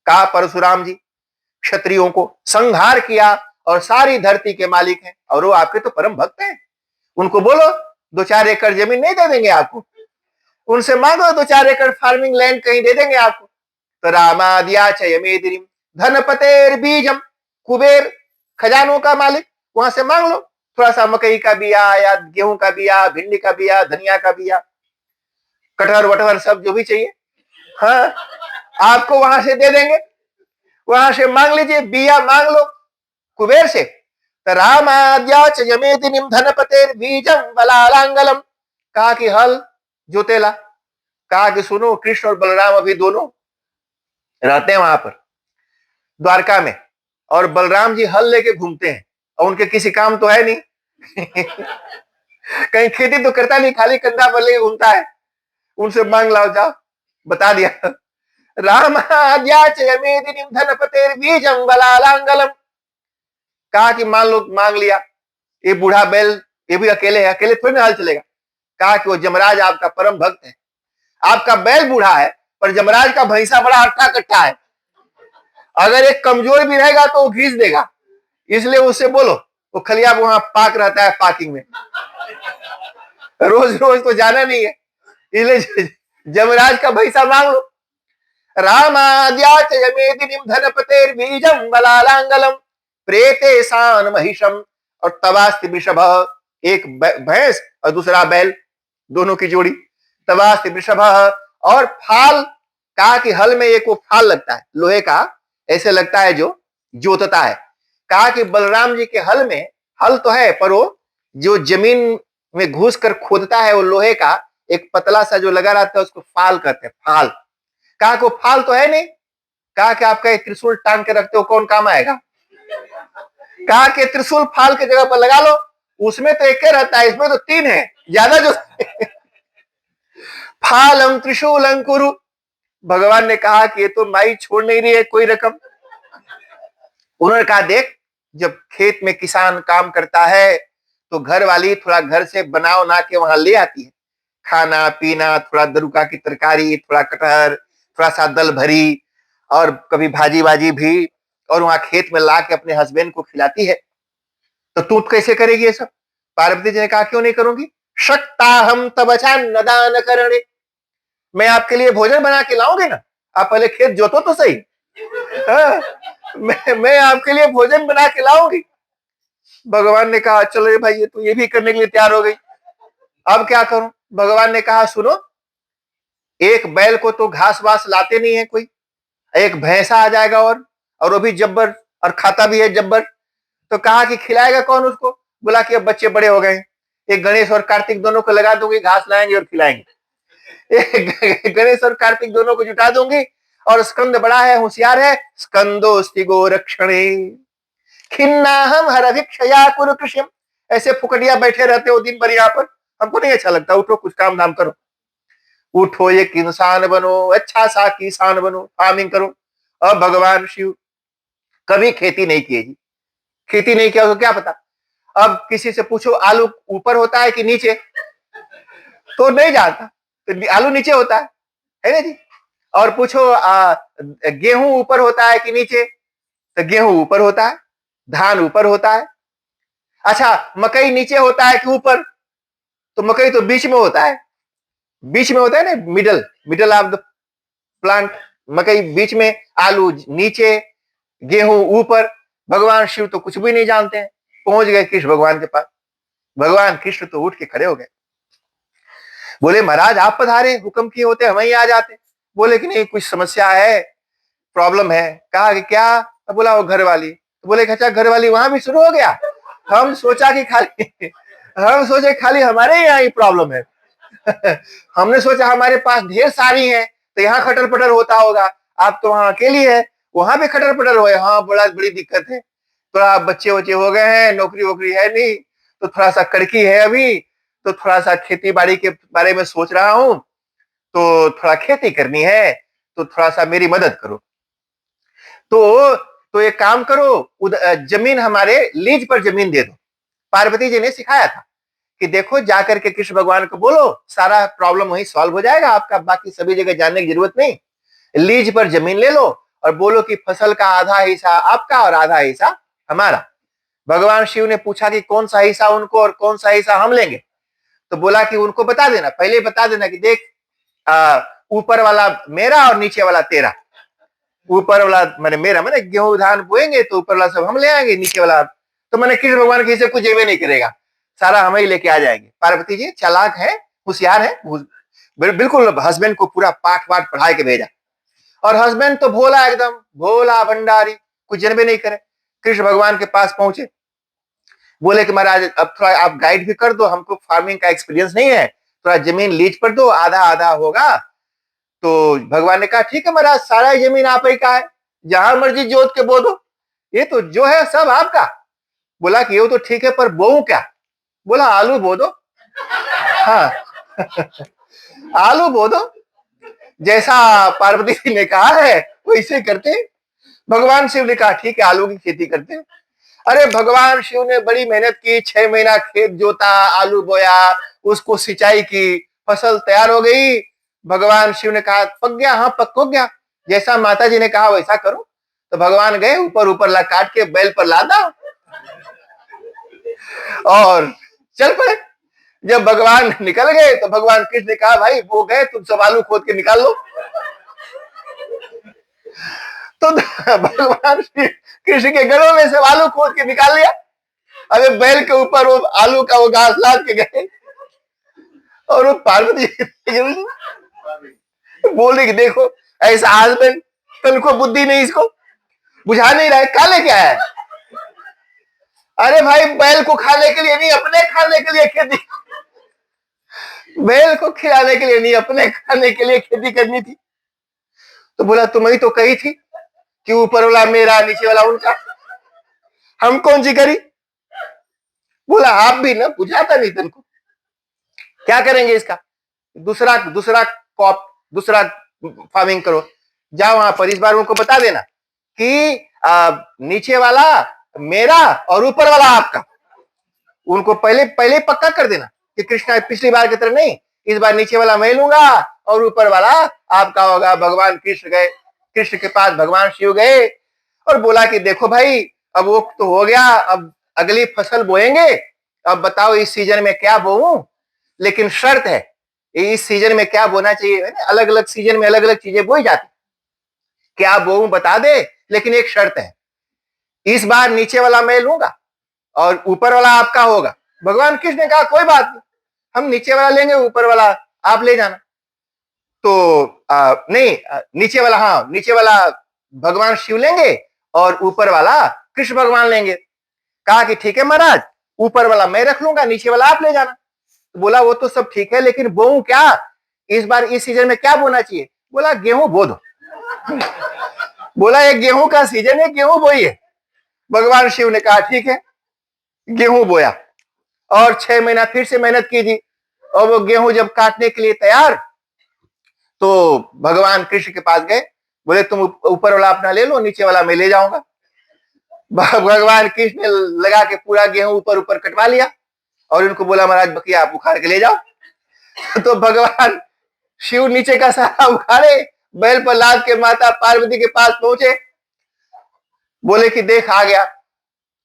कहा परशुराम जी क्षत्रियों को संहार किया और सारी धरती के मालिक हैं, और वो आपके तो परम भक्त हैं, उनको बोलो 2-4 एकड़ जमीन नहीं दे देंगे आपको, उनसे मांगो 2-4 एकड़ फार्मिंग लैंड कहीं दे देंगे आपको। तो रामाद्याच यमेदिनी धनपतेर बीजम, कुबेर खजानों का मालिक, वहां से मांग लो थोड़ा सा मकई का बिया या गेहूं का बिया, भिंडी का बिया, धनिया का बिया, कटहर वटहर सब जो भी चाहिए, हाँ आपको वहां से दे देंगे। वहां से मांग लीजिए, बिया मांग लो कुबेर से। तो रामाद्याच यमेदिनीम धनपतेर बीजम बलालांगलम, कहा कि हल जोतेला। कहा कि सुनो, कृष्ण और बलराम अभी दोनों रहते हैं वहां पर द्वारका में, और बलराम जी हल लेके घूमते हैं, और उनके किसी काम तो है नहीं कहीं खेती तो करता नहीं, खाली कंधा पर लेके घूमता है, उनसे मांग लाओ जाओ। बता दिया। रामाद्याच यमेदिनीं धनपतेर बीजं बलालांगलम, कहा कि मान लो मांग लिया। ये बूढ़ा बैल, ये भी अकेले है, अकेले थोड़ी ना हल चलेगा, कहा कि वो जमराज आपका परम भक्त है, आपका बैल बूढ़ा है पर जमराज का भैंसा बड़ा हट्टा कट्टा है, अगर एक कमजोर भी रहेगा तो वो घींच देगा, इसलिए उससे बोलो वो खलिया वहां पाक रहता है, पार्किंग में, रोज रोज तो जाना नहीं है, इसलिए जमराज का भैंसा मांग लो। रामाद्याच यमेदिनीम धनपतेर बीजम बलालांगलम प्रेते सान महिषम, और तवास्ति वृषभ, एक भैंस और दूसरा बैल, दोनों की जोड़ी, तवास्ति वृषभ, और फाल, कहा कि हल में एक वो फाल लगता है लोहे का, ऐसे लगता है जो जोतता है, कहा कि बलराम जी के हल में, हल तो है पर वो जो जमीन में घुस कर खोदता है वो लोहे का एक पतला सा जो लगा रहता है उसको फाल कहते हैं, फाल। कहा को फाल तो है नहीं, कहा कि आपका एक त्रिशूल टांग के रखते हो कौन काम आएगा, कहा कि त्रिशूल फाल के जगह पर लगा लो, उसमें तो एक रहता है, इसमें तो तीन है ज्यादा जो फालम त्रिशूलम कुरु, भगवान ने कहा कि ये तो माई छोड़ नहीं रही है कोई रकम। उन्होंने कहा देख, जब खेत में किसान काम करता है तो घर वाली थोड़ा घर से बना बना के वहां ले आती है, खाना पीना, थोड़ा दरुका की तरकारी, थोड़ा कटहर, थोड़ा सा दल भरी और कभी भाजी बाजी भी, और वहां खेत में ला के अपने हस्बैंड को खिलाती है। तो तू कैसे करेगी ये सब? पार्वती जी ने कहा क्यों नहीं करूंगी, शक्ता हम तब न दान करने, मैं आपके लिए भोजन बना के लाऊंगी ना, आप पहले खेत जोतो तो सही, मैं आपके लिए भोजन बना के लाऊंगी। भगवान ने कहा चलो रे भाई, ये तो ये भी करने के लिए तैयार हो गई, अब क्या करूं? भगवान ने कहा सुनो, एक बैल को तो घास वास लाते नहीं है कोई, एक भैंसा आ जाएगा और वो भी जब्बर, और खाता भी है जब्बर, तो कहा कि खिलाएगा कौन उसको? बोला कि अब बच्चे बड़े हो गए, एक गणेश और कार्तिक दोनों को लगा दूंगी, घास लाएंगे और खिलाएंगे, गणेश और कार्तिक दोनों को जुटा दूंगी, और स्कंद बड़ा है, होशियार है, स्कंदोस्ति गोरक्षणे खिन्ना हम हर भिक्षया कुरु कृष्ण, ऐसे फुकटिया बैठे रहते हो दिन भर यहाँ पर, हमको नहीं अच्छा लगता, उठो कुछ काम धाम करो, उठो एक इंसान बनो, अच्छा सा किसान बनो, फार्मिंग करो। अब भगवान शिव कभी खेती नहीं की जी, खेती नहीं किया तो क्या पता, अब किसी से पूछो आलू ऊपर होता है कि नीचे, तो नहीं जानता, तो आलू नीचे होता है ना जी, और पूछो गेहूं ऊपर होता है कि नीचे, तो गेहूं ऊपर होता है, धान ऊपर होता है, अच्छा मकई नीचे होता है कि ऊपर, तो मकई तो बीच में होता है, बीच में होता है ना, middle middle of the plant, मकई बीच में, आलू नीचे, गेहूं ऊपर। भगवान शिव तो कुछ भी नहीं जानते हैं, पहुंच गए कृष्ण भगवान के पास, भगवान कृष्ण तो उठ के खड़े हो गए, बोले महाराज आप पधारे, हुक्म किए होते हम ही आ जाते। बोले कि नहीं कुछ समस्या है, प्रॉब्लम है। कहा कि क्या? तो बोला वो घर वाली, तो बोले अच्छा घर वाली वहां भी शुरू हो गया, हम सोचा कि खाली हम सोचे खाली हमारे यहाँ ही प्रॉब्लम है हमने सोचा हमारे पास ढेर सारी है तो यहाँ खटर पटर होता होगा, आप तो वहां अकेली है, वहां भी खटर पटर हुए, हाँ बड़ा बड़ी दिक्कत है, थोड़ा बच्चे वच्चे हो गए हैं, नौकरी वोकरी है नहीं, तो थोड़ा सा कड़की है अभी, तो थोड़ा सा खेती बाड़ी के बारे में सोच रहा हूं, तो थोड़ा खेती करनी है, तो थोड़ा सा मेरी मदद करो। तो एक काम करो, जमीन हमारे लीज पर जमीन दे दो। पार्वती जी ने सिखाया था कि देखो जाकर के कृष्ण भगवान को बोलो, सारा प्रॉब्लम वहीं सॉल्व हो जाएगा आपका, बाकी सभी जगह जाने की जरूरत नहीं, लीज पर जमीन ले लो और बोलो कि फसल का आधा हिस्सा आपका और आधा हिस्सा हमारा। भगवान शिव ने पूछा कि कौन सा हिस्सा उनको और कौन सा हिस्सा हम लेंगे, तो बोला कि उनको बता देना, पहले बता देना कि देख ऊपर वाला मेरा और नीचे वाला तेरा, ऊपर वाला मैंने मेरा, मैंने गेहूं धान बोएंगे तो ऊपर वाला सब हम ले आएंगे, नीचे वाला तो मैंने कृष्ण भगवान के हिस्से कुछ जेबे नहीं करेगा, सारा हम ही लेके आ जाएंगे। पार्वती जी चालाक है, होशियार है, बिल्कुल हस्बैंड को पूरा पाठ वाठ पढ़ा के भेजा, और हस्बैंड तो भोला, एकदम भोला भंडारी, कुछ जनबे नहीं करे। कृष्ण भगवान के पास पहुंचे, बोले कि महाराज अब थोड़ा आप गाइड भी कर दो, हमको फार्मिंग का एक्सपीरियंस नहीं है, थोड़ा जमीन लीज पर दो, आधा आधा होगा। तो भगवान ने कहा ठीक है महाराज, सारा जमीन आप ही का है, जहां मर्जी जोत के बो दो, ये तो जो है सब आपका। बोला कि ये तो ठीक है पर बोऊं क्या? बोला आलू बो दो, हाँ आलू बो दो, जैसा पार्वती जी ने कहा है वैसे करते। भगवान शिव ने कहा ठीक है आलू की खेती करते हैं। अरे भगवान शिव ने बड़ी मेहनत की, 6 महीना खेत जोता, आलू बोया, उसको सिंचाई की, फसल तैयार हो गई। भगवान शिव ने कहा पक गया, हाँ पक हो गया, जैसा माता जी ने कहा वैसा करो। तो भगवान गए, ऊपर ऊपर ला काट के बैल पर लादा और चल पड़े। जब भगवान निकल गए तो भगवान कृष्ण ने कहा भाई वो गए, तुम सब आलू खोद के निकाल लो। तो भगवान कृष्ण के गलों में से आलू खोद के निकाल लिया। अबे बैल के ऊपर वो आलू का वो घास लाद के गए और वो पार्वती बोल रही कि देखो ऐसा हस्बैंड, कल को बुद्धि नहीं, इसको बुझा नहीं रहा है, काले क्या है। अरे भाई बैल को खाने के लिए नहीं, अपने खाने के लिए खेती, बैल को खिलाने के लिए नहीं, अपने खाने के लिए खेती करनी थी। तो बोला तुम ही तो कही थी कि ऊपर वाला मेरा नीचे वाला उनका, हम कौन सी करी। बोला आप भी ना, बुझाता नहीं तुमको, क्या करेंगे इसका, दूसरा दूसरा कॉप दूसरा फार्मिंग करो, जाओ वहां पर, इस बार उनको बता देना कि नीचे वाला मेरा और ऊपर वाला आपका। उनको पहले पहले पक्का कर देना कि कृष्णा पिछली बार की तरह नहीं, इस बार नीचे वाला मैं लूंगा और ऊपर वाला आपका होगा। भगवान कृष्ण गए, कृष्ण के पास भगवान शिव गए और बोला कि देखो भाई अब वो तो हो गया, अब अगली फसल बोएंगे, अब बताओ इस सीजन में क्या बोऊं, लेकिन शर्त है इस सीजन में क्या बोना चाहिए, अलग अलग सीजन में अलग अलग चीजें बोई जाती, क्या बोऊं बता दे, लेकिन एक शर्त है, इस बार नीचे वाला मैं लूंगा और ऊपर वाला आपका होगा। भगवान कृष्ण ने कहा कोई बात नहीं, हम नीचे वाला लेंगे, ऊपर वाला आप ले जाना। तो नहीं, नीचे वाला, हाँ नीचे वाला भगवान शिव लेंगे और ऊपर वाला कृष्ण भगवान लेंगे। कहा कि ठीक है महाराज, ऊपर वाला मैं रख लूंगा, नीचे वाला आप ले जाना। तो बोला वो तो सब ठीक है, लेकिन बोऊं क्या, इस बार इस सीजन में क्या बोना चाहिए। बोला गेहूं बो दो। बोला ये गेहूं का सीजन है, गेहूं बोइए। भगवान शिव ने कहा ठीक है, गेहूं बोया और 6 महीना फिर से मेहनत की थी, और वो गेहूं जब काटने के लिए तैयार, तो भगवान कृष्ण के पास गए, बोले तुम ऊपर वाला अपना ले लो, नीचे वाला मैं ले जाऊंगा। भगवान कृष्ण ने लगा के पूरा गेहूं ऊपर ऊपर कटवा लिया और इनको बोला महाराज बकिया आप उखाड़ के ले जाओ। तो भगवान शिव नीचे का सारा उखाड़े, बैल पर लाद के माता पार्वती के पास पहुंचे, बोले कि देख आ गया।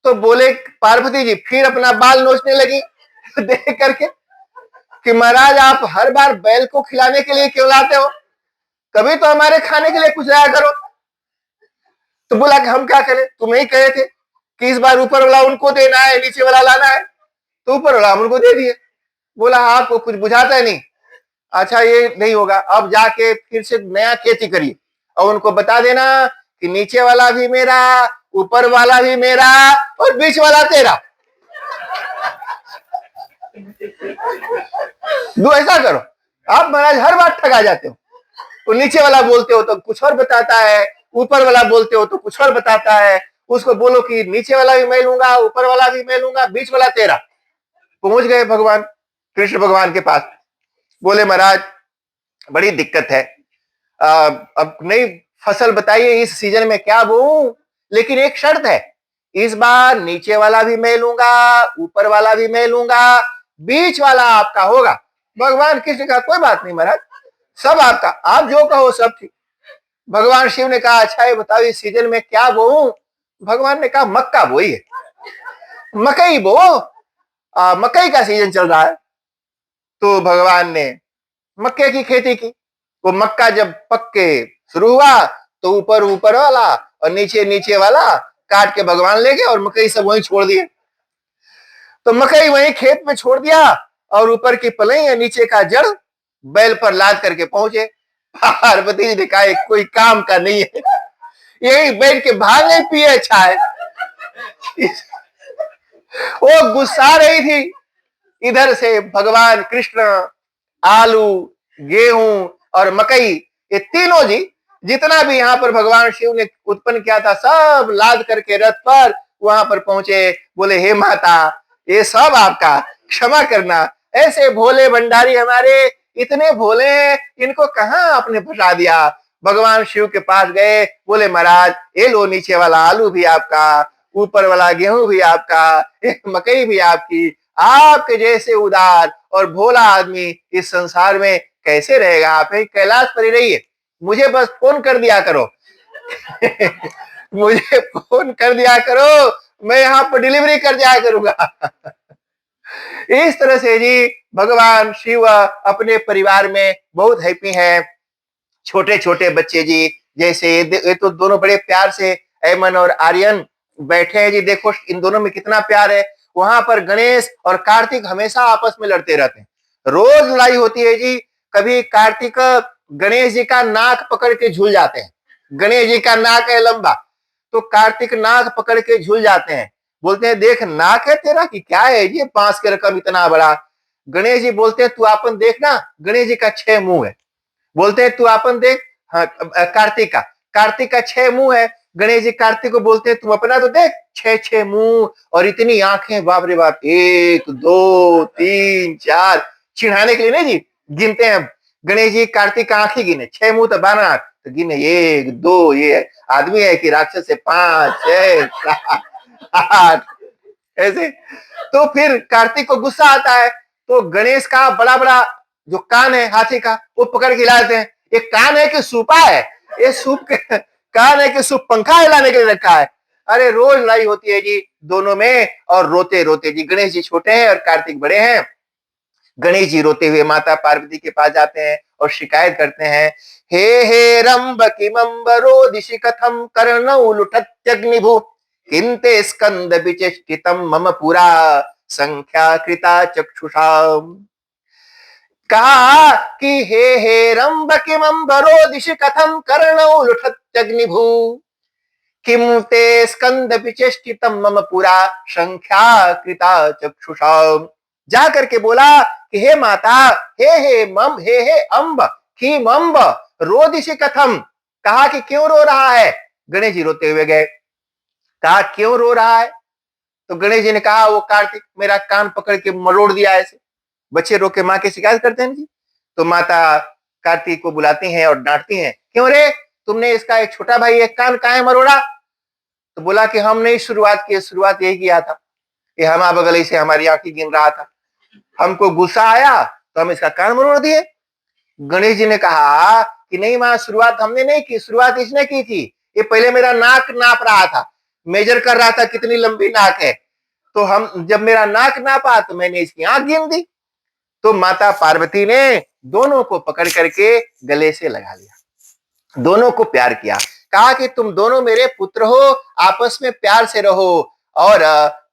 तो बोले पार्वती जी फिर अपना बाल नोचने लगी देख करके कि महाराज आप हर बार बैल को खिलाने के लिए क्यों लाते हो, कभी तो हमारे खाने के लिए कुछ लाया करो। तो बोला कि हम क्या करें, तुम्हें ही कहे थे कि इस बार ऊपर वाला उनको देना है, नीचे वाला लाना है, तो ऊपर वाला हम उनको दे दिए। बोला आपको कुछ बुझाता है नहीं, अच्छा ये नहीं होगा, अब जाके फिर से नया खेती करिए और उनको बता देना कि नीचे वाला भी मेरा, ऊपर वाला भी मेरा और बीच वाला तेरा। दो ऐसा करो, आप महाराज हर बार ठगा जाते हो, तो नीचे वाला बोलते हो तो कुछ और बताता है, ऊपर वाला बोलते हो तो कुछ और बताता है। उसको बोलो कि नीचे वाला भी मैं लूंगा, ऊपर वाला भी मैं लूंगा, बीच वाला तेरा। पहुंच गए भगवान कृष्ण भगवान के पास, बोले महाराज बड़ी दिक्कत है, अब नई फसल बताइए इस सीजन में क्या बोऊं, लेकिन एक शर्त है, इस बार नीचे वाला भी मैं लूंगा, ऊपर वाला भी मैं लूंगा, बीच वाला आपका होगा। भगवान कृष्ण का कोई बात नहीं महाराज, सब आपका, आप जो कहो सब ठीक। भगवान शिव ने कहा अच्छा ये बताओ इस सीजन में क्या बोऊं। भगवान ने कहा मक्का बोइए, मकई बो, मकई का सीजन चल रहा है। तो भगवान ने मक्के की खेती की। वो मक्का जब पक के शुरू हुआ तो ऊपर ऊपर वाला और नीचे नीचे वाला काट के भगवान ले गए और मकई सब वहीं छोड़ दिए। तो मकई वहीं खेत में छोड़ दिया और ऊपर की पलई या नीचे का जड़ बैल पर लाद करके पहुंचे। पार्वती जी ने कहा कोई काम का नहीं है, यही बैठ के भांगे पिए अच्छा है। वो गुस्सा रही थी, इधर से भगवान कृष्ण आलू, गेहूं और मकई, ये तीनों जी जितना भी यहाँ पर भगवान शिव ने उत्पन्न किया था सब लाद करके रथ पर वहां पर पहुंचे। बोले हे माता ये सब आपका, क्षमा करना, ऐसे भोले भंडारी हमारे इतने भोले, इनको कहां आपने फंसा दिया। भगवान शिव के पास गए, बोले महाराज ये लो नीचे वाला आलू भी आपका, ऊपर वाला गेहूं भी आपका, मकई भी आपकी। आपके जैसे उदार और भोला आदमी इस संसार में कैसे रहेगा? आप ही कैलाश पर ही रहिए, मुझे बस फोन कर दिया करो। मुझे फोन कर दिया करो, मैं यहाँ पर डिलीवरी कर जाया करूंगा। इस तरह से जी भगवान शिव अपने परिवार में बहुत हैप्पी हैं। छोटे छोटे बच्चे जी, जैसे ये तो दोनों बड़े प्यार से एमन और आर्यन बैठे हैं जी। देखो इन दोनों में कितना प्यार है। वहां पर गणेश और कार्तिक हमेशा आपस में लड़ते रहते हैं, रोज लड़ाई होती है जी। कभी कार्तिक गणेश जी का नाक पकड़ के झूल जाते हैं। गणेश जी का नाक है लंबा, तो कार्तिक नाक पकड़ के झूल जाते हैं। बोलते हैं देख नाक है तेरा कि क्या है ये बांस के रकम इतना बड़ा। गणेश जी बोलते हैं तू अपन देख ना, गणेश जी का 6 मुंह है। बोलते हैं तू अपन देख, हाँ कार्तिक का 6 मुंह है। गणेश जी कार्तिक को बोलते हैं तू अपना तो देख, 6 मुंह और इतनी आंखें, बाप रे बाप, 1 2 3 4। चिढ़ाने के लिए नहीं जी, गिनते हैं। गणेश जी कार्तिक का आंखें गिने, 6 मुंह तो 12 आंख, तो गिने 1 2, ये आदमी है कि राक्षस है, 5 6 7 8 ऐसे। तो फिर कार्तिक को गुस्सा आता है, तो गणेश का बड़ा बड़ा जो कान है हाथी का, वो पकड़ के हिलाते हैं। ये कान है कि सूपा है? ये सूप कान है कि सूप पंखा हिलाने के लिए रखा है? अरे रोज लड़ाई होती है जी दोनों में, और रोते रोते जी, गणेश जी छोटे हैं और कार्तिक बड़े हैं। गणेश जी रोते हुए माता पार्वती के पास जाते हैं और शिकायत करते हैं, हे रंब किमंबरो दिशि कथम कर्णौ लुठत्यग्निभु किंते स्कंद विचेष्टितम मम पुरा संख्या कृता चक्षुषा। कहा कि हे रंब किमंबरो दिशि कथम कर्णौ लुठत्यग्निभु किम ते स्कंद विचेष्टितम मम पुरा संख्या कृता चक्षुषा। जा करके बोला कि हे माता, हे मम, हे अम्ब किम अम्ब रोदिशि कथम। कहा कि क्यों रो रहा है? गणेश जी रोते हुए गए, कहा क्यों रो रहा है? तो गणेश जी ने कहा वो कार्तिक मेरा कान पकड़ के मरोड़ दिया ऐसे। बच्चे रो के माँ की शिकायत करते हैं जी। तो माता कार्तिक को बुलाती हैं और डांटती हैं, क्यों रे, तुमने इसका एक छोटा भाई एक कान काहे मरोड़ा? तो बोला कि हमने शुरुआत की, शुरुआत यही किया था, ये हमा बगल से हमारी आंखें गिन रहा था, हमको गुस्सा आया तो हम इसका कान मरोड़ दिए। गणेश जी ने कहा कि नहीं मां, शुरुआत हमने नहीं की, शुरुआत इसने की थी। ये पहले मेरा नाक नाप रहा था, मेजर कर रहा था कितनी लंबी नाक है, तो हम जब मेरा नाक नापा तो मैंने इसकी आंख गिन दी। तो माता पार्वती ने दोनों को पकड़ करके गले से लगा लिया, दोनों को प्यार किया, कहा कि तुम दोनों मेरे पुत्र हो, आपस में प्यार से रहो। और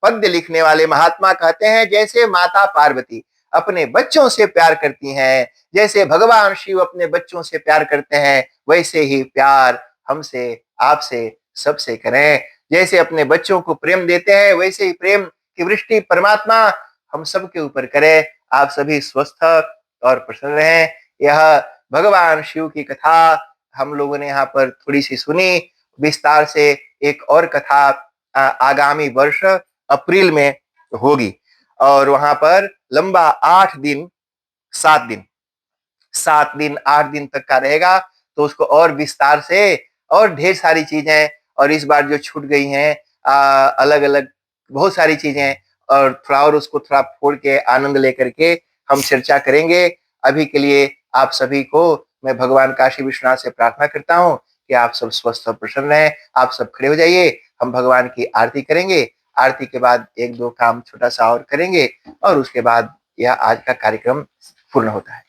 पद्य लिखने वाले महात्मा कहते हैं जैसे माता पार्वती अपने बच्चों से प्यार करती हैं, जैसे भगवान शिव अपने बच्चों से प्यार करते हैं, वैसे ही प्यार हमसे आपसे सबसे करें। जैसे अपने बच्चों को प्रेम देते हैं, वैसे ही प्रेम की वृष्टि परमात्मा हम सबके ऊपर करे। आप सभी स्वस्थ और प्रसन्न रहें। यह भगवान शिव की कथा हम लोगों ने यहाँ पर थोड़ी सी सुनी। विस्तार से एक और कथा आगामी वर्ष अप्रैल में होगी, और वहां पर लंबा 8 दिन 7 दिन 7 दिन 8 दिन तक का रहेगा। तो उसको और विस्तार से और ढेर सारी चीजें, और इस बार जो छूट गई हैं अलग अलग बहुत सारी चीजें, और थोड़ा और उसको थोड़ा फोड़ के आनंद लेकर के हम चर्चा करेंगे। अभी के लिए आप सभी को मैं भगवान काशी विश्वनाथ से प्रार्थना करता हूँ कि आप सब स्वस्थ और प्रसन्न रहें। आप सब खड़े हो जाइए, हम भगवान की आरती करेंगे। आरती के बाद 1-2 काम छोटा सा और करेंगे, और उसके बाद यह आज का कार्यक्रम पूर्ण होता है।